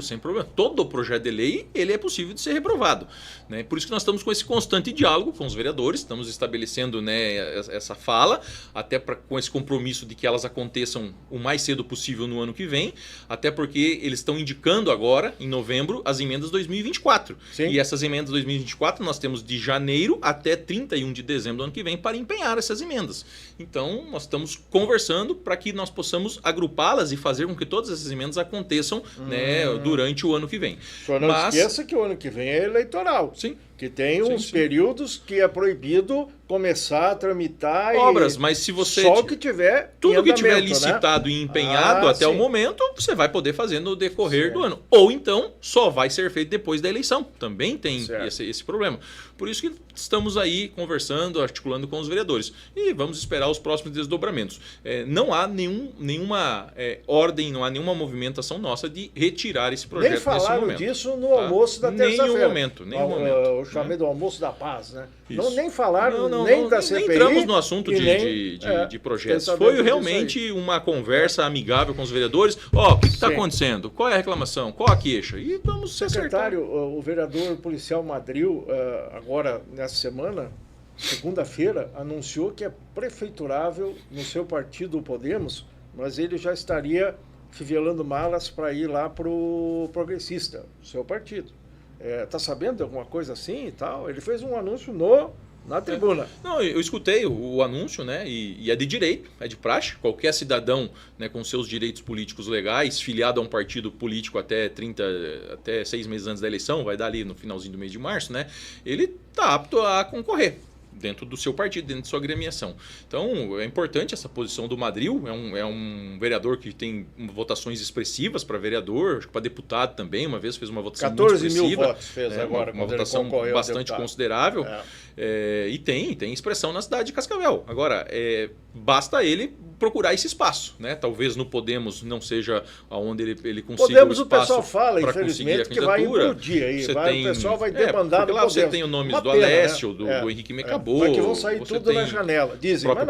sem problema. Todo projeto de lei, ele é possível de ser reprovado, né? Por isso que nós estamos com esse constante diálogo com os vereadores, estamos estabelecendo, né, essa fala, até com esse compromisso de que elas aconteçam o mais cedo possível no ano que vem, até porque eles estão indicando agora, em novembro, as emendas 2024. Sim. E essas emendas 2024 nós temos de janeiro até 31 de dezembro do ano que vem para empenhar essas emendas. Então, nós estamos conversando para que nós possamos agrupá-las e fazer com que todas essas emendas aconteçam, né, durante o ano que vem. O senhor não esqueça que o ano que vem é eleitoral. Sim. Que tem uns períodos que é proibido começar a tramitar obras, mas se você só o que tiver tudo que tiver né? licitado e empenhado até o momento, você vai poder fazer no decorrer do ano. Ou então só vai ser feito depois da eleição. Também tem esse problema. Por isso que estamos aí conversando, articulando com os vereadores. E vamos esperar os próximos desdobramentos. Não há nenhuma ordem, não há nenhuma movimentação nossa de retirar esse projeto nesse momento. Nem falaram disso no almoço da terça-feira. Nenhum momento. O chamado do almoço da paz, né? Não, nem falaram, da CPI. Nem entramos no assunto de projetos. Foi realmente uma conversa amigável com os vereadores. O que está acontecendo? Qual é a reclamação? Qual a queixa? E vamos se acertar. Secretário, o vereador policial Madril, agora nessa semana, segunda-feira, anunciou que é prefeiturável no seu partido, o Podemos, mas ele já estaria fivelando malas para ir lá para o Progressista, seu partido. Tá sabendo de alguma coisa assim e tal? Ele fez um anúncio na tribuna. Não, eu escutei o anúncio, né? E é de direito, é de praxe. Qualquer cidadão, né, com seus direitos políticos legais, filiado a um partido político até 6 meses antes da eleição, vai dar ali no finalzinho do mês de março, né? Ele está apto a concorrer dentro do seu partido, dentro de sua agremiação. Então, é importante essa posição do Madril, é um vereador que tem votações expressivas para vereador, acho que para deputado também, uma vez fez uma votação 14 muito expressiva. mil votos fez agora. Uma votação bastante considerável. E tem expressão na cidade de Cascavel. Agora, basta ele procurar esse espaço, né? Talvez no Podemos não seja onde ele consiga Podemos, o espaço. O pessoal fala, infelizmente, que vai implodir aí. O pessoal vai debandar porque lá você tem o nome do Alessio, do Henrique Mecabô. Mas que vão sair tudo na janela. Dizem, mas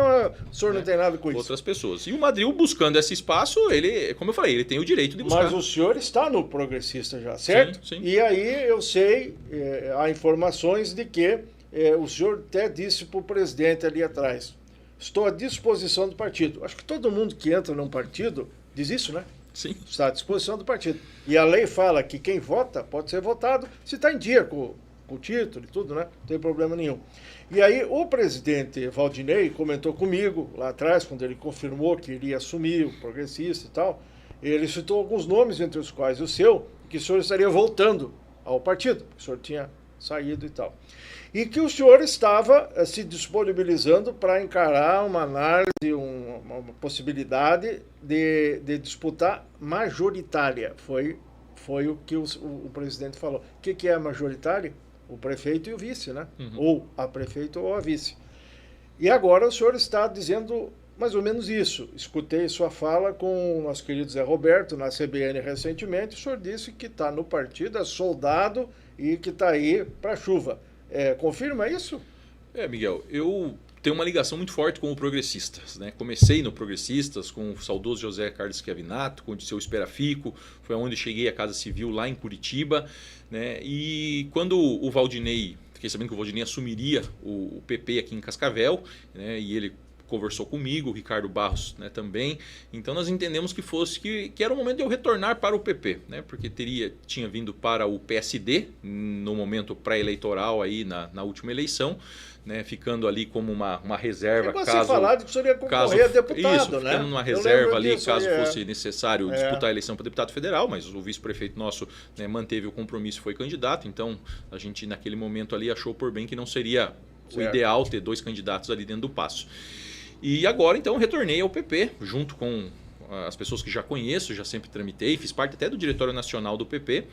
o senhor não tem nada com isso. Outras pessoas. E o Madril, buscando esse espaço, ele, como eu falei, ele tem o direito de buscar. Mas o senhor está no Progressista já, certo? Sim. E aí eu sei, há informações de que o senhor até disse para o presidente ali atrás, estou à disposição do partido. Acho que todo mundo que entra num partido diz isso, né? Sim. Está à disposição do partido. E a lei fala que quem vota pode ser votado se está em dia com o título e tudo, né? Não tem problema nenhum. E aí o presidente Valdinei comentou comigo lá atrás, quando ele confirmou que iria assumir o Progressista e tal, ele citou alguns nomes, entre os quais o seu, que o senhor estaria voltando ao partido, que o senhor tinha saído e tal. E que o senhor estava se disponibilizando para encarar uma análise, uma possibilidade de disputar majoritária. Foi o que o presidente falou. O que é majoritária? O prefeito e o vice, né? Ou a prefeita ou a vice. E agora o senhor está dizendo mais ou menos isso. Escutei sua fala com o nosso querido Zé Roberto na CBN recentemente. O senhor disse que está no partido, é soldado e que está aí para a chuva. Confirma isso? Miguel, eu tenho uma ligação muito forte com o Progressistas, né? Comecei no Progressistas com o saudoso José Carlos Schiavinato, com o Disseu Esperafico, foi onde cheguei à Casa Civil lá em Curitiba, né? E quando o Valdinei, fiquei sabendo que o Valdinei assumiria o PP aqui em Cascavel, né? E ele conversou comigo, o Ricardo Barros, né, também. Então nós entendemos que era o momento de eu retornar para o PP, né, porque tinha vindo para o PSD no momento pré-eleitoral aí na última eleição, né, ficando ali como uma reserva caso falar de que o senhor ia concorrer a deputado, isso, né? ficando numa reserva ali caso fosse necessário disputar a eleição para deputado federal, mas o vice-prefeito nosso, né, manteve o compromisso e foi candidato, então a gente naquele momento ali achou por bem que não seria o ideal ter 2 candidatos ali dentro do passo. E agora, então, retornei ao PP, junto com as pessoas que já conheço, já sempre tramitei, fiz parte até do Diretório Nacional do PP.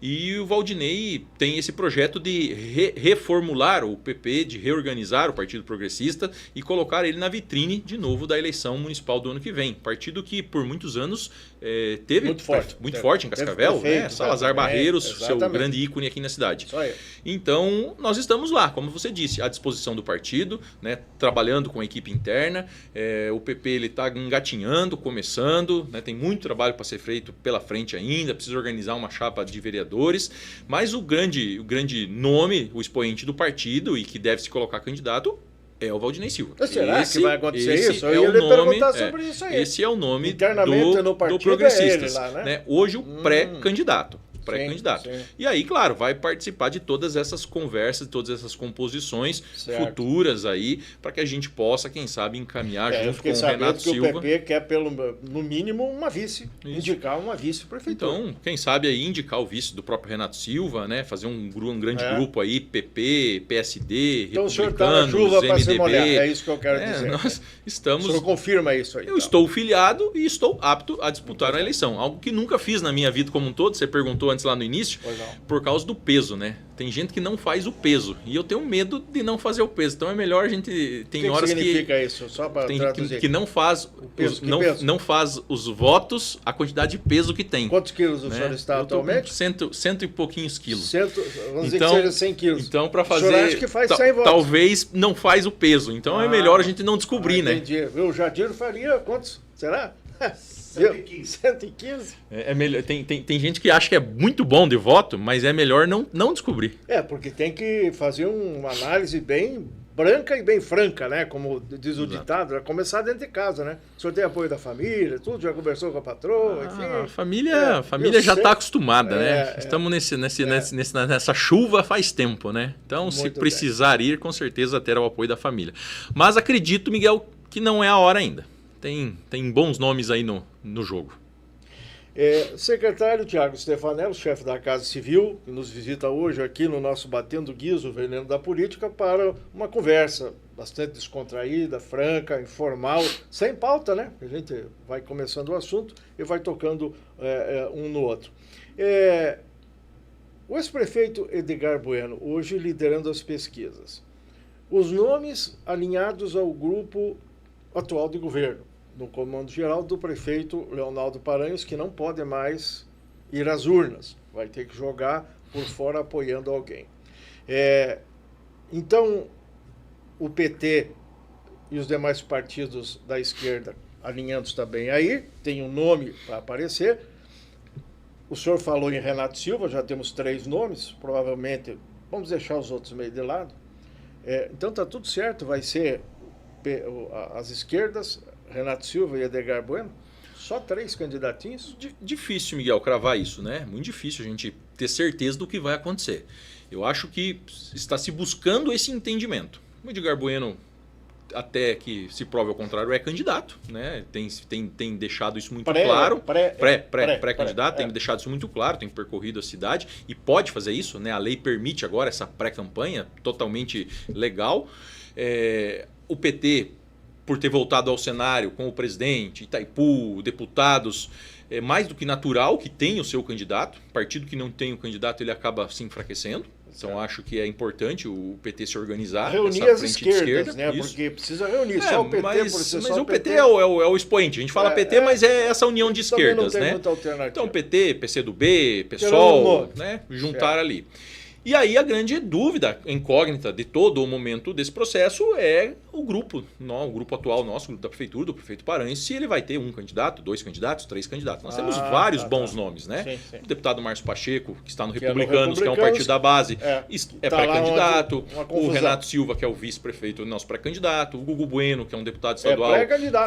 E o Valdinei tem esse projeto de reformular o PP, de reorganizar o Partido Progressista e colocar ele na vitrine de novo da eleição municipal do ano que vem. Partido que por muitos anos teve muito forte em Cascavel, né? Salazar Barreiros, seu grande ícone aqui na cidade. Então, nós estamos lá, como você disse, à disposição do partido, né? Trabalhando com a equipe interna. O PP está engatinhando, começando, né? Tem muito trabalho para ser feito pela frente ainda, precisa organizar uma chapa de vereadores, mas o grande nome, o expoente do partido e que deve se colocar candidato é o Valdinei Silva. Será que vai acontecer isso? Eu ia lhe perguntar sobre isso aí. Esse é o nome do Progressistas. Lá, né? Hoje o pré-candidato. Sim. E aí, claro, vai participar de todas essas conversas, de todas essas composições futuras aí, para que a gente possa, quem sabe, encaminhar junto com o Renato Silva. O PP quer, no mínimo, uma vice, indicar uma vice-prefeitura. Então, quem sabe aí indicar o vice do próprio Renato Silva, né? Fazer um grande grupo aí, PP, PSD, então, republicanos, o senhor está na chuva para se molhar, MDB. é isso que eu quero dizer. Nós estamos... O senhor confirma isso aí? Eu estou filiado e estou apto a disputar a eleição. Algo que nunca fiz na minha vida como um todo. Você perguntou antes lá no início, por causa do peso, né? Tem gente que não faz o peso e eu tenho medo de não fazer o peso. Então é melhor a gente... Tem horas que significa isso? Só para traduzir. Que não faz não faz os votos a quantidade de peso que tem. Quantos quilos o senhor está atualmente? Cento e pouquinhos quilos. Vamos dizer que seja 100 quilos. Então, para fazer... O senhor acha que faz 100 votos? Talvez não faz o peso. Então é melhor a gente não descobrir, né? Entendi. O Jadiro faria quantos? Será? 115. É melhor, tem gente que acha que é muito bom de voto, mas é melhor não descobrir. Porque tem que fazer uma análise bem branca e bem franca, né? Como diz o ditado, começar dentro de casa, né? O senhor tem apoio da família, tudo, já conversou com a patroa, enfim. A família já está acostumada, né? Estamos nessa chuva faz tempo, né? Então, muito se precisar ir, com certeza terá o apoio da família. Mas acredito, Miguel, que não é a hora ainda. Tem bons nomes aí no jogo. Secretário Tiago Stefanello, chefe da Casa Civil, que nos visita hoje aqui no nosso Batendo Guizo, o Veneno da Política, para uma conversa bastante descontraída, franca, informal, sem pauta, né? A gente vai começando o assunto e vai tocando um no outro. O ex-prefeito Edgar Bueno, hoje liderando as pesquisas. Os nomes alinhados ao grupo atual de governo, no comando geral do prefeito Leonardo Paranhos, que não pode mais ir às urnas, vai ter que jogar por fora apoiando alguém. Então, o PT e os demais partidos da esquerda alinhados também aí, tem um nome para aparecer. O senhor falou em Renato Silva, já temos 3 nomes, provavelmente vamos deixar os outros meio de lado. Então está tudo certo, vai ser as esquerdas, Renato Silva e Edgar Bueno? Só 3 candidatinhos? Difícil, Miguel, cravar isso, né? Muito difícil a gente ter certeza do que vai acontecer. Eu acho que está se buscando esse entendimento. O Edgar Bueno, até que se prove ao contrário, é candidato, né? Tem deixado isso muito claro. Pré-candidato, tem deixado isso muito claro, tem percorrido a cidade e pode fazer isso, né? A lei permite agora essa pré-campanha totalmente legal. O PT, por ter voltado ao cenário com o presidente, Itaipu, deputados, é mais do que natural que tenha o seu candidato. Partido que não tem o candidato, ele acaba se enfraquecendo. Então acho que é importante o PT se organizar. Reunir as esquerdas, né? Isso. Porque precisa reunir. Só o PT, mas só o PT é o expoente. A gente fala PT, mas é essa união de esquerdas, não tem né? muita alternativa. Então PT, PCdoB, PSOL, né? Juntar ali. E aí a grande dúvida, incógnita de todo o momento desse processo é o grupo atual nosso, o grupo da prefeitura, do prefeito Paranhos, se ele vai ter um candidato, 2 candidatos, 3 candidatos. Nós temos vários bons nomes, né? Sim. O deputado Márcio Pacheco, que está no Que Republicanos, que é um partido da base, é tá pré-candidato. O Renato Silva, que é o vice-prefeito, nosso pré-candidato. O Gugu Bueno, que é um deputado estadual,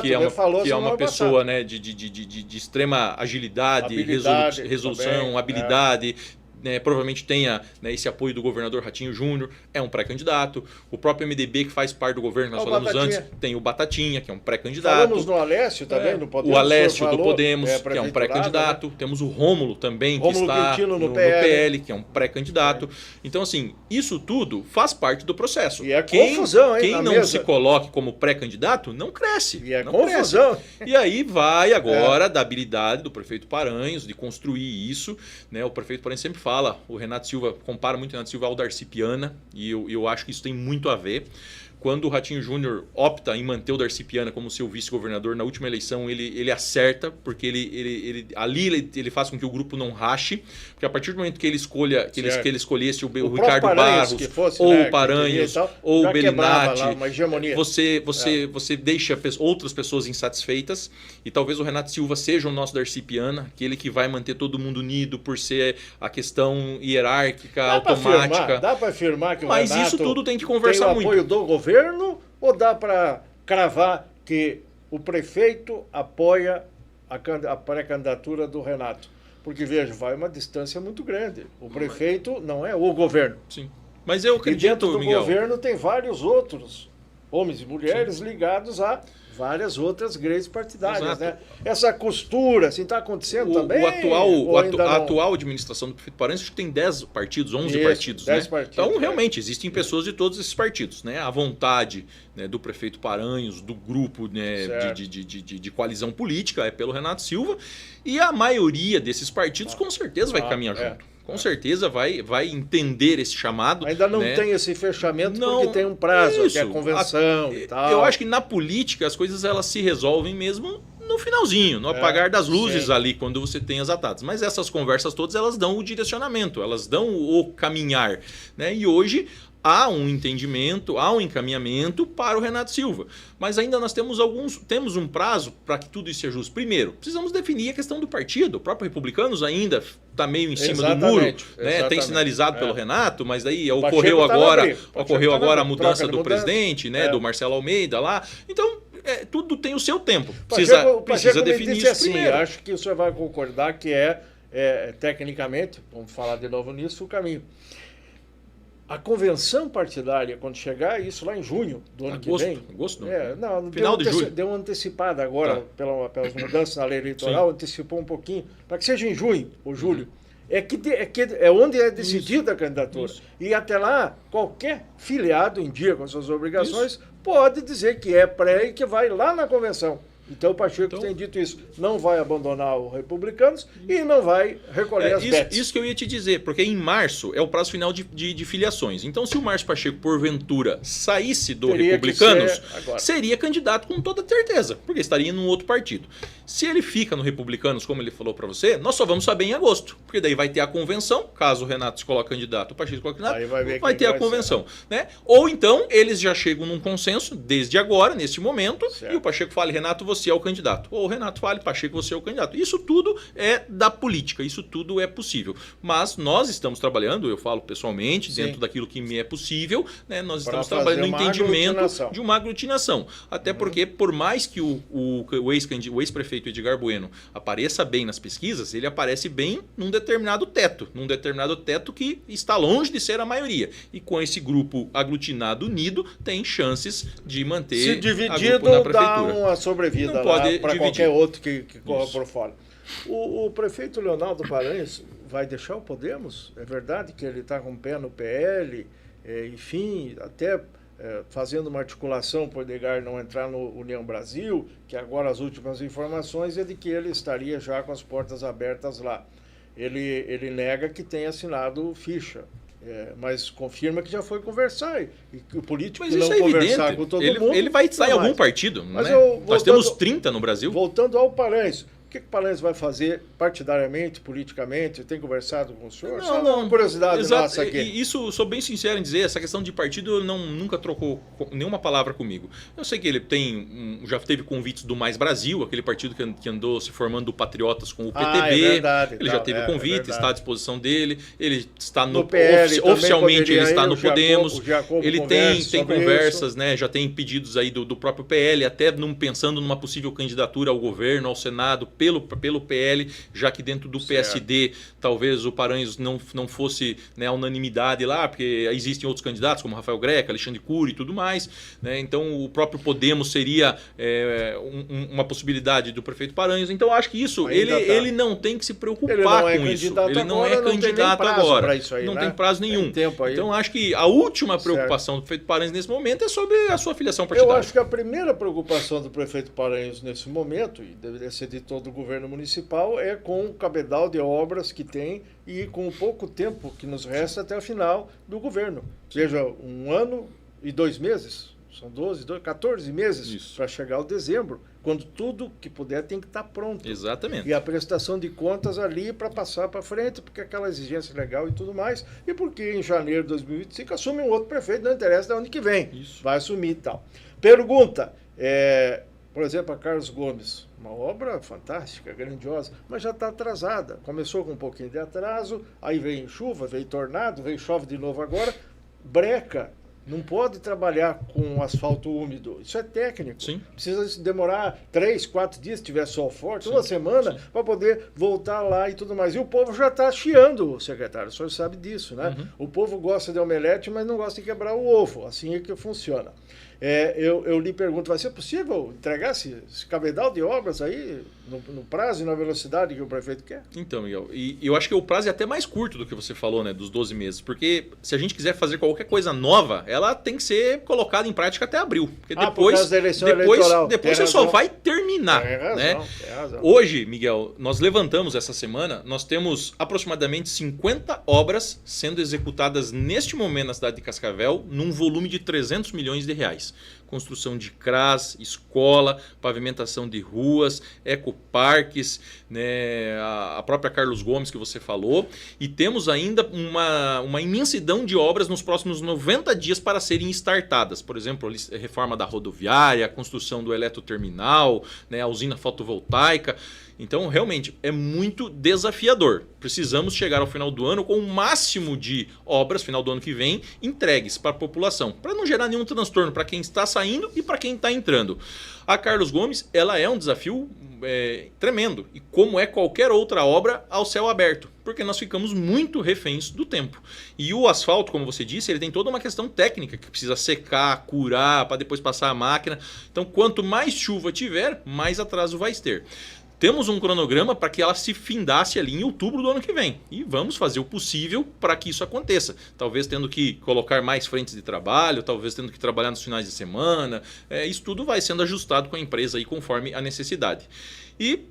que é uma pessoa, né, de extrema agilidade, resolução, também, habilidade. Né, provavelmente tenha, né, esse apoio do governador Ratinho Júnior, é um pré-candidato. O próprio MDB, que faz parte do governo, nós falamos antes, tem o Batatinha, que é um pré-candidato. Falamos no Alessio também, do Podemos. O Alessio do Podemos, que é um pré-candidato. Né? Temos o Rômulo também, que está no PL, que é um pré-candidato. Então, assim, isso tudo faz parte do processo. E é confusão, hein? Quem não se coloque como pré-candidato, não cresce. E é não confusão. Cresce. E aí vai agora da habilidade do prefeito Paranhos de construir isso. Né? O prefeito Paranhos sempre fala, o Renato Silva, compara muito o Renato Silva ao Darcy Piana, e eu acho que isso tem muito a ver. Quando o Ratinho Júnior opta em manter o Darcy Piana como seu vice-governador na última eleição, ele acerta, porque ele faz com que o grupo não rache, porque a partir do momento que ele escolhesse o Ricardo Barros, ou o Paranhos, ou o Bellinati, você deixa outras pessoas insatisfeitas, e talvez o Renato Silva seja o nosso Darcy Piana, aquele que vai manter todo mundo unido por ser a questão hierárquica, automática. Dá para afirmar que o Mas Renato isso tudo tem que conversar muito. Tem o apoio do governo, ou dá para cravar que o prefeito apoia a pré-candidatura do Renato? Porque, veja, vai uma distância muito grande. O prefeito não é o governo. Sim. Mas eu acredito, e dentro do Miguel, governo tem vários outros homens e mulheres ligados a várias outras grades partidárias, né? Essa costura, assim, está acontecendo também? A atual administração do prefeito Paranhos, acho que tem 10 partidos, 11 partidos, 10 né? partidos, então, realmente, existem pessoas de todos esses partidos, né? A vontade, né, do prefeito Paranhos, do grupo, né, de coalizão política, é pelo Renato Silva, e a maioria desses partidos, com certeza, vai caminhar junto. Com certeza vai entender esse chamado. Ainda não tem esse fechamento porque tem um prazo, que é a convenção e tal. Eu acho que na política as coisas elas se resolvem mesmo no finalzinho, no apagar das luzes ali, quando você tem as atadas. Mas essas conversas todas, elas dão o direcionamento, elas dão o caminhar. Né? E hoje há um entendimento, há um encaminhamento para o Renato Silva. Mas ainda nós temos um prazo para que tudo isso seja justo. Primeiro, precisamos definir a questão do partido. O próprio Republicanos ainda está meio em cima do muro. Né? Tem sinalizado pelo Renato, mas daí ocorreu agora a mudança do presidente, né? Do Marcelo Almeida lá. Então, tudo tem o seu tempo. Precisa definir isso assim, primeiro. Acho que o senhor vai concordar que tecnicamente, vamos falar de novo nisso, o caminho. A convenção partidária, quando chegar, isso lá em junho do ano que vem... Agosto? Final de julho. Deu uma antecipada agora, pelas mudanças na lei eleitoral, antecipou um pouquinho, para que seja em junho ou julho. É onde é decidida a candidatura. E até lá, qualquer filiado em dia com as suas obrigações pode dizer que é pré e que vai lá na convenção. Então o Pacheco tem dito isso, não vai abandonar os Republicanos e não vai recolher as bets. Isso que eu ia te dizer, porque em março é o prazo final de filiações. Então se o Márcio Pacheco, porventura, saísse do Republicanos, seria candidato com toda certeza, porque estaria num outro partido. Se ele fica no Republicanos, como ele falou para você, nós só vamos saber em agosto, porque daí vai ter a convenção, caso o Renato se coloque candidato, o Pacheco se coloque candidato, vai ter a convenção. Né? Ou então eles já chegam num consenso, desde agora, neste momento, e o Pacheco fala, Renato, você é o candidato. Ou o Renato fale, Pacheco, você é o candidato. Isso tudo é da política, isso tudo é possível. Mas nós estamos trabalhando, eu falo pessoalmente, dentro daquilo que me é possível, né, nós estamos trabalhando no entendimento de uma aglutinação. Até porque, por mais que o ex-prefeito Edgar Bueno apareça bem nas pesquisas, ele aparece bem num determinado teto que está longe de ser a maioria. E com esse grupo aglutinado, unido, tem chances de manter se dividido, a grupo na prefeitura. Dá uma sobrevida para qualquer outro que corra por fora. O prefeito Leonardo Paranhos vai deixar o Podemos? É verdade que ele está com o pé no PL, enfim, até fazendo uma articulação para o Edgar não entrar no União Brasil, que agora as últimas informações é de que ele estaria já com as portas abertas lá. Ele nega que tenha assinado ficha mas confirma que já foi conversar. E que o político mas que isso não é conversar evidente. com todo mundo... Ele vai estar em algum mais. partido. Mas né? Nós temos 30 no Brasil. Voltando ao Paranhos. O que o Paranhos vai fazer partidariamente, politicamente? Tem conversado com o senhor? Só uma curiosidade nossa aqui. Isso, sou bem sincero em dizer, essa questão de partido nunca trocou nenhuma palavra comigo. Eu sei que ele já teve convites do Mais Brasil, aquele partido que andou se formando do Patriotas com o PTB. É verdade, ele já teve convite, está à disposição dele. Ele está no PL, oficialmente ele está no Podemos. Jacobo ele tem conversas, né? Já tem pedidos aí do próprio PL, até pensando numa possível candidatura ao governo, ao Senado, pelo PL, já que dentro do PSD talvez o Paranhos não fosse, né, a unanimidade lá, porque existem outros candidatos como Rafael Greca, Alexandre Cury e tudo mais, né? Então o próprio Podemos seria uma possibilidade do prefeito Paranhos. Então acho que isso ele não tem que se preocupar com isso. Ele não é candidato agora. Não tem prazo nenhum. Então acho que a última preocupação do prefeito Paranhos nesse momento é sobre a sua filiação partidária. Eu acho que a primeira preocupação do prefeito Paranhos nesse momento, e deveria ser de todo o governo municipal, é com o cabedal de obras que tem e com o pouco tempo que nos resta até o final do governo. Seja 1 ano e 2 meses, são 14 meses para chegar ao dezembro, quando tudo que puder tem que estar pronto. Exatamente. E a prestação de contas ali para passar para frente, porque aquela exigência legal e tudo mais, e porque em janeiro de 2025 assume um outro prefeito, não interessa de onde que vem, vai assumir e tal. Pergunta, por exemplo, a Carlos Gomes, uma obra fantástica, grandiosa, mas já está atrasada. Começou com um pouquinho de atraso, aí veio chuva, veio tornado, veio chove de novo agora, breca. Não pode trabalhar com asfalto úmido. Isso é técnico. Sim. Precisa demorar 3, 4 dias, se tiver sol forte, uma semana, para poder voltar lá e tudo mais. E o povo já está chiando, secretário. O senhor sabe disso, né? O povo gosta de omelete, mas não gosta de quebrar o ovo. Assim é que funciona. Eu lhe pergunto, vai ser possível entregar esse cabedal de obras aí no prazo e na velocidade que o prefeito quer? Então, Miguel, e eu acho que o prazo é até mais curto do que você falou, né, dos 12 meses, porque se a gente quiser fazer qualquer coisa nova, ela tem que ser colocada em prática até abril, porque depois você só vai terminar. Tem razão, né? Tem razão. Hoje, Miguel, nós levantamos essa semana, nós temos aproximadamente 50 obras sendo executadas neste momento na cidade de Cascavel, num volume de 300 milhões de reais. Construção de CRAS, escola, pavimentação de ruas, ecoparques, né, a própria Carlos Gomes que você falou, e temos ainda uma imensidão de obras nos próximos 90 dias para serem startadas. Por exemplo, a reforma da rodoviária, a construção do eletroterminal, né, a usina fotovoltaica. Então, realmente, é muito desafiador. Precisamos chegar ao final do ano com o máximo de obras, final do ano que vem, entregues para a população, para não gerar nenhum transtorno para quem está saindo e para quem está entrando. A Carlos Gomes, ela é um desafio tremendo, e como é qualquer outra obra ao céu aberto, porque nós ficamos muito reféns do tempo. E o asfalto, como você disse, ele tem toda uma questão técnica, que precisa secar, curar, para depois passar a máquina. Então, quanto mais chuva tiver, mais atraso vai ter. Temos um cronograma para que ela se findasse ali em outubro do ano que vem. E vamos fazer o possível para que isso aconteça. Talvez tendo que colocar mais frentes de trabalho, talvez tendo que trabalhar nos finais de semana. Isso tudo vai sendo ajustado com a empresa aí, conforme a necessidade. E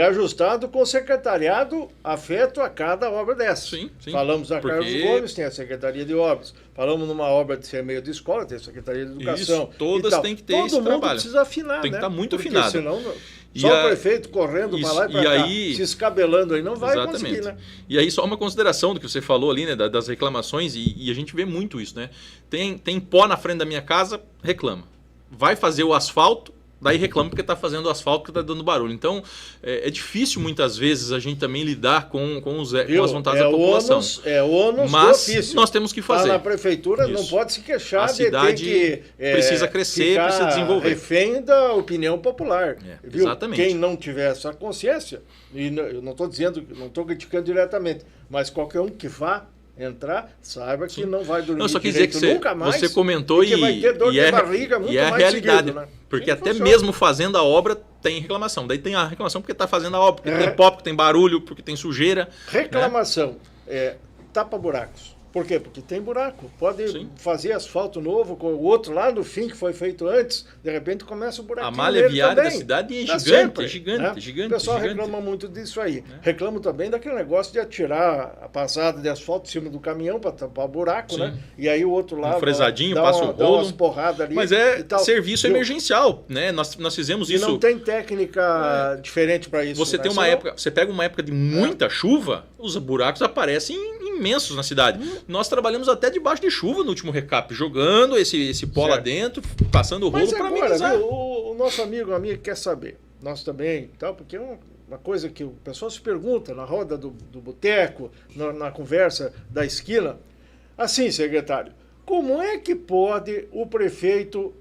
ajustado com o secretariado afeto a cada obra dessa. Sim. Falamos da Carlos Gomes, tem a Secretaria de Obras. Falamos numa obra de ser meio de escola, tem a Secretaria de Educação. Isso, todas têm que ter esse trabalho. Todo mundo precisa afinar, tem que estar muito afinado. Senão, só o prefeito correndo para lá e para cá, se escabelando aí, não vai conseguir, né? E aí, só uma consideração do que você falou ali, né, das reclamações, e a gente vê muito isso, né? Tem pó na frente da minha casa, reclama. Vai fazer o asfalto, daí reclama porque está fazendo asfalto que está dando barulho. Então, é difícil muitas vezes a gente também lidar com as vontades da população. Ônus mas do ofício. Nós temos que fazer. Na prefeitura não pode se queixar a cidade de ter que precisa crescer, precisa desenvolver. Refém da opinião popular. Exatamente. Quem não tiver essa consciência, e eu não estou dizendo, não estou criticando diretamente, mas qualquer um que vá entrar, saiba que não vai dormir só quer dizer que nunca mais. Você comentou e vai ter dor de barriga muito a mais realidade, seguido, né? Porque até mesmo fazendo a obra tem reclamação. Daí tem a reclamação porque está fazendo a obra, porque tem pó, porque tem barulho, porque tem sujeira. Reclamação, tapa-buracos. Por quê? Porque tem buraco. Pode Sim. fazer asfalto novo, com o outro lá no fim que foi feito antes, de repente começa o buraquinho. A malha viária da também. cidade é Dá gigante, sempre, é gigante, né? gigante. O pessoal gigante. reclama muito disso aí. Reclama também daquele negócio de atirar a passada de asfalto em cima do caminhão para tampar o buraco, Sim. né? E aí o outro lado fresadinho, dá passa o dá rolo. umas porradas ali. Mas é e tal. serviço emergencial, né? Nós fizemos E isso. não tem técnica diferente para isso. Você né? tem uma época, você pega uma época de muita chuva, os buracos aparecem imensos na cidade. Nós trabalhamos até debaixo de chuva no último recap, jogando esse pó lá dentro, passando o rolo para amenizar. O nosso amiga quer saber, nós também, tal, porque é uma coisa que o pessoal se pergunta na roda do boteco, na conversa da esquina. Assim, secretário, como é que pode o prefeito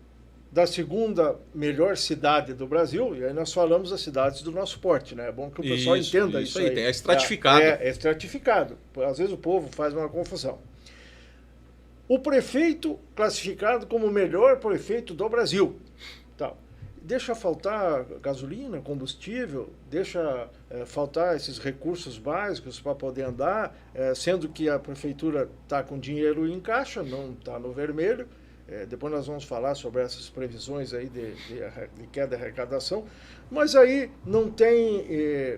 da segunda melhor cidade do Brasil, e aí nós falamos das cidades do nosso porte, né? É bom que o pessoal entenda isso aí. É estratificado. É estratificado. Às vezes o povo faz uma confusão. O prefeito classificado como o melhor prefeito do Brasil. Tal. Deixa faltar gasolina, combustível, deixa faltar esses recursos básicos para poder andar, sendo que a prefeitura está com dinheiro em caixa, não está no vermelho. Depois nós vamos falar sobre essas previsões aí de queda de arrecadação, mas aí não tem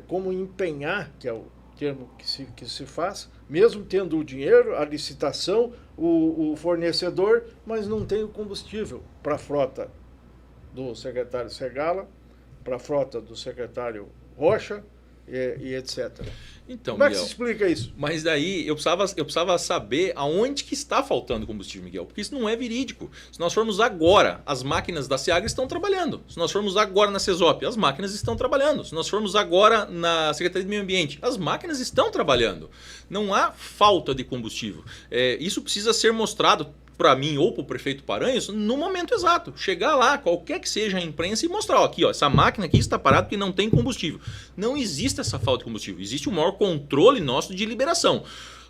como empenhar, que é o termo que se faz, mesmo tendo o dinheiro, a licitação, o fornecedor, mas não tem o combustível para a frota do secretário Segala, para a frota do secretário Rocha e etc. Então, como é que Miguel, se explica isso? Mas daí eu precisava saber aonde que está faltando combustível, Miguel, porque isso não é verídico. Se nós formos agora, as máquinas da SEAGRA estão trabalhando. Se nós formos agora na CESOP, as máquinas estão trabalhando. Se nós formos agora na Secretaria do Meio Ambiente, as máquinas estão trabalhando. Não há falta de combustível. Isso precisa ser mostrado para mim ou para o prefeito Paranhos no momento exato. Chegar lá, qualquer que seja a imprensa, e mostrar, aqui, essa máquina aqui está parada porque não tem combustível. Não existe essa falta de combustível. Existe o maior controle nosso de liberação.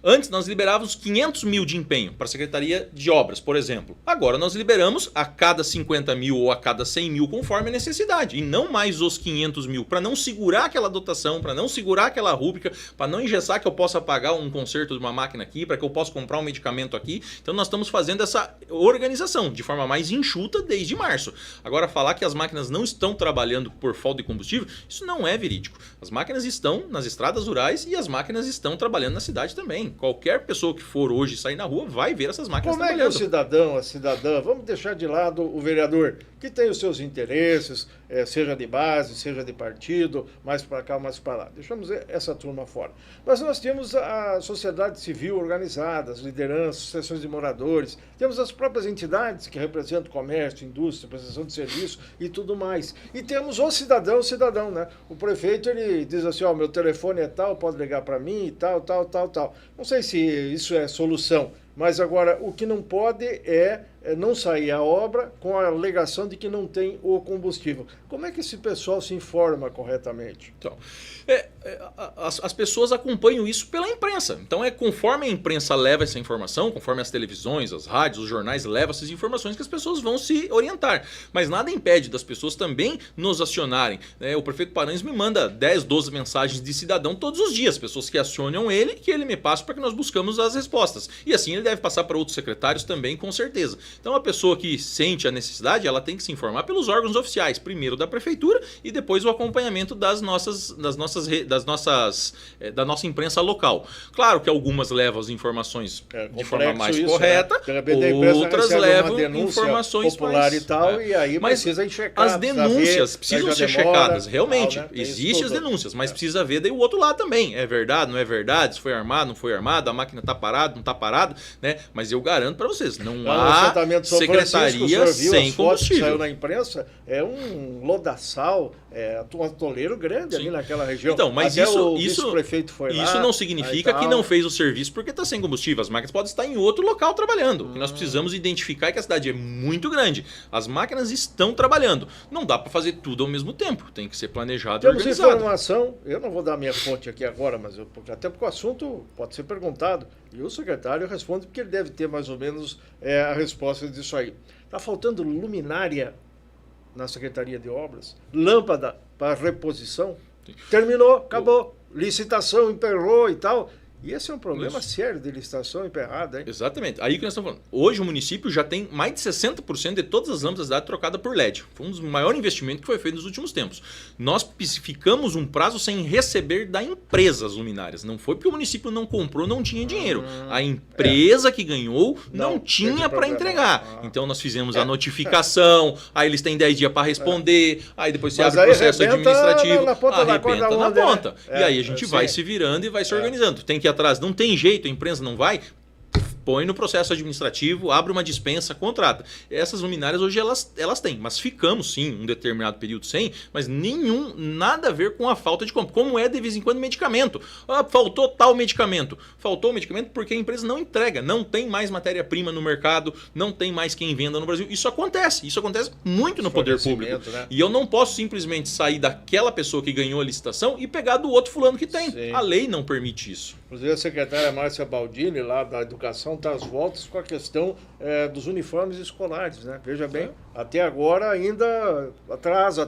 Antes nós liberávamos 500 mil de empenho para a Secretaria de Obras, por exemplo. Agora nós liberamos a cada 50 mil ou a cada 100 mil conforme a necessidade. E não mais os 500 mil, para não segurar aquela dotação, para não segurar aquela rúbrica, para não engessar que eu possa pagar um conserto de uma máquina aqui, para que eu possa comprar um medicamento aqui. Então nós estamos fazendo essa organização de forma mais enxuta desde março. Agora falar que as máquinas não estão trabalhando por falta de combustível, isso não é verídico. As máquinas estão nas estradas rurais e as máquinas estão trabalhando na cidade também. Qualquer pessoa que for hoje sair na rua vai ver essas máquinas trabalhando. Como é que o cidadão, a cidadã, vamos deixar de lado o vereador, que tem os seus interesses, seja de base, seja de partido, mais para cá, mais para lá. Deixamos essa turma fora. Mas nós temos a sociedade civil organizada, as lideranças, associações de moradores, temos as próprias entidades que representam comércio, indústria, prestação de serviço e tudo mais. E temos o cidadão, né? O prefeito, ele diz assim, meu telefone é tal, pode ligar para mim e tal. Não sei se isso é solução, mas agora o que não pode é não sair a obra com a alegação de que não tem o combustível. Como é que esse pessoal se informa corretamente? Então, as pessoas acompanham isso pela imprensa. Então conforme a imprensa leva essa informação, conforme as televisões, as rádios, os jornais levam essas informações que as pessoas vão se orientar. Mas nada impede das pessoas também nos acionarem. O prefeito Paranhos me manda 10, 12 mensagens de cidadão todos os dias. Pessoas que acionam ele e que ele me passa para que nós buscamos as respostas. E assim ele deve passar para outros secretários também, com certeza. Então a pessoa que sente a necessidade, ela tem que se informar pelos órgãos oficiais, primeiro da prefeitura e depois o acompanhamento da nossa imprensa local. Claro que algumas levam as informações de forma mais correta, né? Outras levam informações popular e tal, e aí mas precisa enxergar. as denúncias precisam ser checadas, realmente. Tal, né? Existem as denúncias, mas precisa ver daí o outro lado também. É verdade, não é verdade? Se foi armado, não foi armado, a máquina está parada, não está parada, né? Mas eu garanto para vocês, não há secretaria sem combustível. Saiu na imprensa, é um lodaçal, um atoleiro grande ali naquela região. Então, mas até isso, o vice-prefeito foi lá. Isso não significa que não fez o serviço porque está sem combustível. As máquinas podem estar em outro local trabalhando. O que nós precisamos identificar é que a cidade é muito grande. As máquinas estão trabalhando. Não dá para fazer tudo ao mesmo tempo. Tem que ser planejado e organizado. Temos informação, eu não vou dar minha fonte aqui agora, mas até porque o assunto pode ser perguntado. E o secretário responde porque ele deve ter mais ou menos a resposta disso aí. Está faltando luminária na Secretaria de Obras, lâmpada para reposição. Terminou, acabou, licitação emperrou e tal, E esse é um problema sério de licitação emperrada, hein? Exatamente. Aí que nós estamos falando. Hoje o município já tem mais de 60% de todas as lâmpadas da cidade trocada por LED. Foi um dos maiores investimentos que foi feito nos últimos tempos. Nós ficamos um prazo sem receber da empresa as luminárias. Não foi porque o município não comprou, não tinha dinheiro. A empresa que ganhou não tinha para entregar. Então nós fizemos a notificação, aí eles têm 10 dias para responder, aí depois você abre o processo administrativo, arrebenta na ponta. E aí a gente vai se virando e vai se organizando. Tem que ir atrás, não tem jeito, a empresa não vai, põe no processo administrativo, abre uma dispensa, contrata. Essas luminárias hoje elas têm, mas ficamos sim um determinado período sem, mas nada a ver com a falta de compra. Como é de vez em quando medicamento. Faltou tal medicamento. Faltou o medicamento porque a empresa não entrega, não tem mais matéria-prima no mercado, não tem mais quem venda no Brasil. Isso acontece muito no poder público. Né? E eu não posso simplesmente sair daquela pessoa que ganhou a licitação e pegar do outro fulano que tem. Sim. A lei não permite isso. Inclusive a secretária Márcia Baldini, lá da Educação, está às voltas com a questão dos uniformes escolares, né? Veja bem, até agora ainda atraso,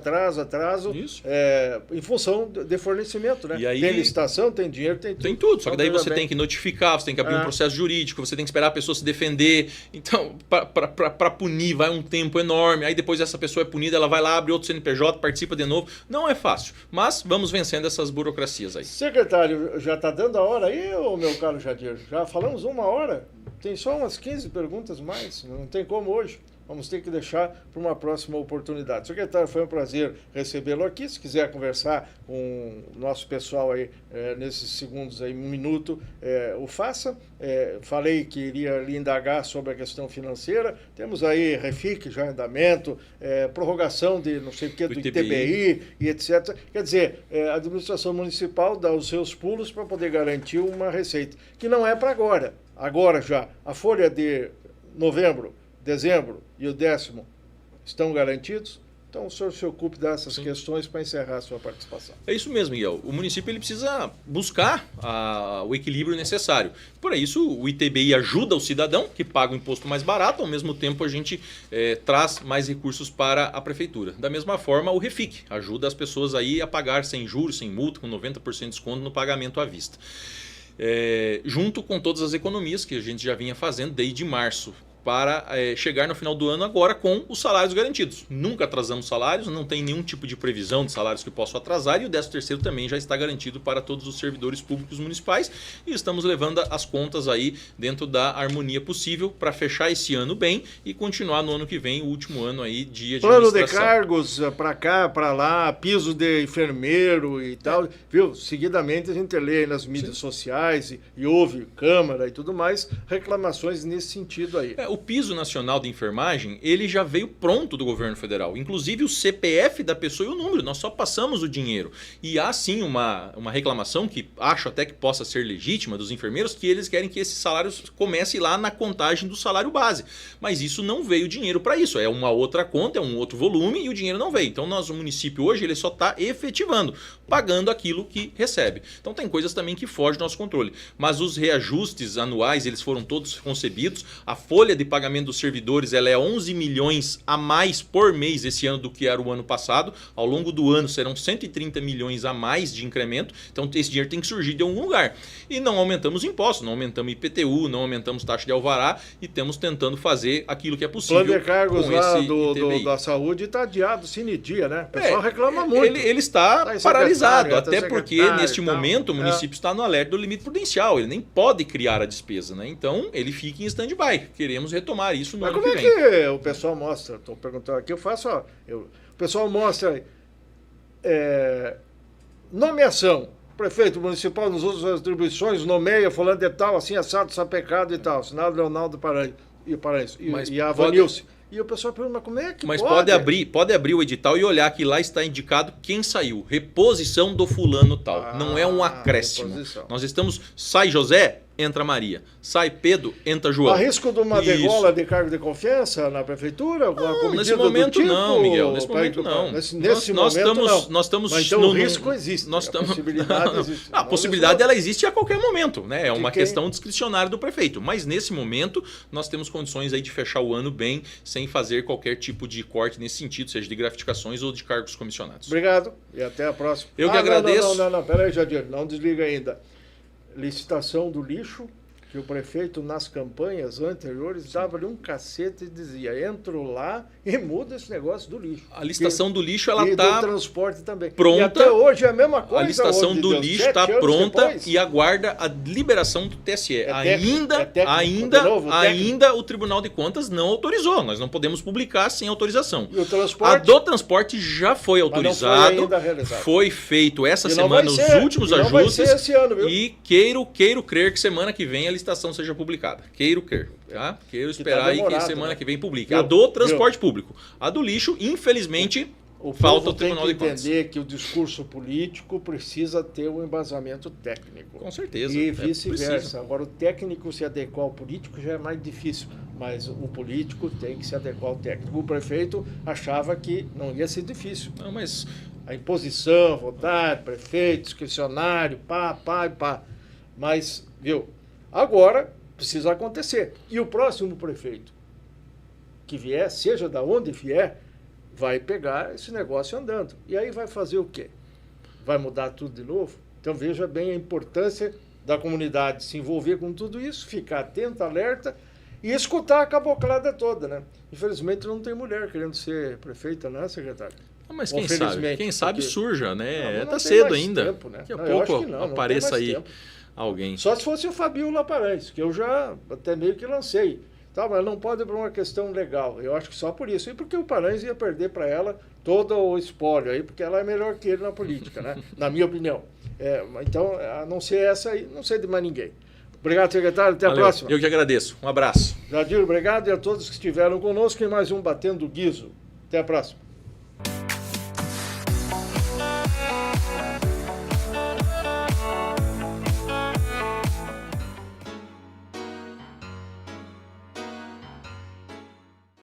em função de fornecimento, né? E aí, tem licitação, tem dinheiro, tem tudo. Tem tudo, só que daí você tem que notificar, você tem que abrir um processo jurídico, você tem que esperar a pessoa se defender. Então, para punir vai um tempo enorme, aí depois essa pessoa é punida, ela vai lá, abre outro CNPJ, participa de novo. Não é fácil, mas vamos vencendo essas burocracias aí. Secretário, já está dando a hora aí, meu caro Jadir? Já falamos 1 hora? Tem só umas 15 perguntas mais, não tem como hoje. Vamos ter que deixar para uma próxima oportunidade. Secretário, foi um prazer recebê-lo aqui. Se quiser conversar com o nosso pessoal aí nesses segundos, aí, 1 minuto, o faça. Falei que iria lhe indagar sobre a questão financeira. Temos aí REFIC já em andamento, prorrogação de não sei o que, do ITBI e etc. Quer dizer, a administração municipal dá os seus pulos para poder garantir uma receita, que não é para agora. Agora já, a folha de novembro, dezembro e o 10º estão garantidos? Então o senhor se ocupe dessas questões para encerrar a sua participação. É isso mesmo, Miguel. O município ele precisa buscar o equilíbrio necessário. Por isso, o ITBI ajuda o cidadão, que paga o imposto mais barato, ao mesmo tempo a gente traz mais recursos para a prefeitura. Da mesma forma, o REFIC ajuda as pessoas aí a pagar sem juros, sem multa, com 90% de desconto no pagamento à vista. Junto com todas as economias que a gente já vinha fazendo desde março, para chegar no final do ano agora com os salários garantidos. Nunca atrasamos salários, não tem nenhum tipo de previsão de salários que possam atrasar, e o 13º também já está garantido para todos os servidores públicos municipais, e estamos levando as contas aí dentro da harmonia possível para fechar esse ano bem e continuar no ano que vem, o último ano aí de administração. Plano de cargos para cá, para lá, piso de enfermeiro e tal, viu? Seguidamente a gente lê aí nas mídias sociais e ouve Câmara e tudo mais, reclamações nesse sentido aí. O piso nacional de enfermagem, ele já veio pronto do governo federal. Inclusive o CPF da pessoa e o número, nós só passamos o dinheiro. E há sim uma reclamação, que acho até que possa ser legítima, dos enfermeiros, que eles querem que esses salários comecem lá na contagem do salário base. Mas isso não veio dinheiro para isso. É uma outra conta, é um outro volume e o dinheiro não veio. Então o município hoje ele só está efetivando, pagando aquilo que recebe. Então tem coisas também que fogem do nosso controle. Mas os reajustes anuais, eles foram todos concebidos. A folha de pagamento dos servidores ela é 11 milhões a mais por mês esse ano do que era o ano passado. Ao longo do ano serão 130 milhões a mais de incremento. Então esse dinheiro tem que surgir de algum lugar. E não aumentamos impostos, não aumentamos IPTU, não aumentamos taxa de alvará e estamos tentando fazer aquilo que é possível. O plano de cargos lá da saúde está adiado, sine dia, né? O pessoal reclama muito. Ele está paralisado, até porque neste momento o município está no alerta do limite prudencial. Ele nem pode criar a despesa, né? Então ele fica em stand-by. Queremos retomar isso no ano que vem. Mas como é que o pessoal mostra? Estou perguntando aqui, o pessoal mostra nomeação. O prefeito municipal nos usa as atribuições, nomeia fulano de tal, assim, assado, sapecado e tal. Assinado Leonardo Paraíso e a Vanilce. E o pessoal pergunta, mas como é que pode? Mas pode abrir o edital e olhar que lá está indicado quem saiu. Reposição do fulano tal. Não é um acréscimo. Reposição. Nós estamos... Sai José, entra Maria. Sai Pedro, entra João. Há risco de uma degola de cargo de confiança na prefeitura? Não, nesse momento não, Miguel. Nesse momento não. Nesse momento não. Nós estamos mas então o risco existe. A possibilidade existe. A possibilidade ela existe a qualquer momento, né? É uma questão discricionária do prefeito. Mas nesse momento nós temos condições aí de fechar o ano bem, sem fazer qualquer tipo de corte nesse sentido, seja de gratificações ou de cargos comissionados. Obrigado e até a próxima. Eu que agradeço. Não, peraí, Jadir, não desliga ainda. licitação do lixo, que o prefeito, nas campanhas anteriores, dava-lhe um cacete e dizia, entro lá e muda esse negócio do lixo. A licitação do lixo, ela e está do transporte também. pronta. E até hoje é a mesma coisa. A licitação do lixo está pronta depois, e aguarda a liberação do TSE. Técnico, ainda o Tribunal de Contas não autorizou. Nós não podemos publicar sem autorização. E o transporte? A do transporte já foi autorizado. Não foi ainda realizado. Foi feito essa semana os últimos ajustes. Vai ser esse ano, viu? E queiro crer que semana que vem a licitação seja publicada. Queiro crer. Tá? Quero esperar aí que semana que vem publique. A do transporte público. A do lixo, infelizmente, falta o Tribunal de Contas. Tem que entender que o discurso político precisa ter um embasamento técnico. Com certeza. E vice-versa. Agora, o técnico se adequar ao político já é mais difícil, mas o político tem que se adequar ao técnico. O prefeito achava que não ia ser difícil. Não, mas a imposição, vontade, prefeito, discricionário, pá. Mas, viu, agora precisa acontecer. E o próximo prefeito que vier, seja da onde vier, vai pegar esse negócio andando. E aí vai fazer o quê? Vai mudar tudo de novo? Então veja bem a importância da comunidade se envolver com tudo isso, ficar atento, alerta e escutar a caboclada toda, né? Infelizmente não tem mulher querendo ser prefeita, né, secretário? Mas quem sabe surja, né? Está cedo ainda. Tempo, né? Daqui a pouco apareça aí tempo. Alguém. Só se fosse o Fabiola Paranhos, que eu já até meio que lancei. Tá, mas não pode por uma questão legal. Eu acho que só por isso. E porque o Paranhos ia perder para ela todo o espólio aí, porque ela é melhor que ele na política, né? Na minha opinião. Então, a não ser essa aí, não sei de mais ninguém. Obrigado, secretário. Até a próxima. Eu que agradeço. Um abraço. Jadir, obrigado. E a todos que estiveram conosco em mais um Batendo Guizo. Até a próxima.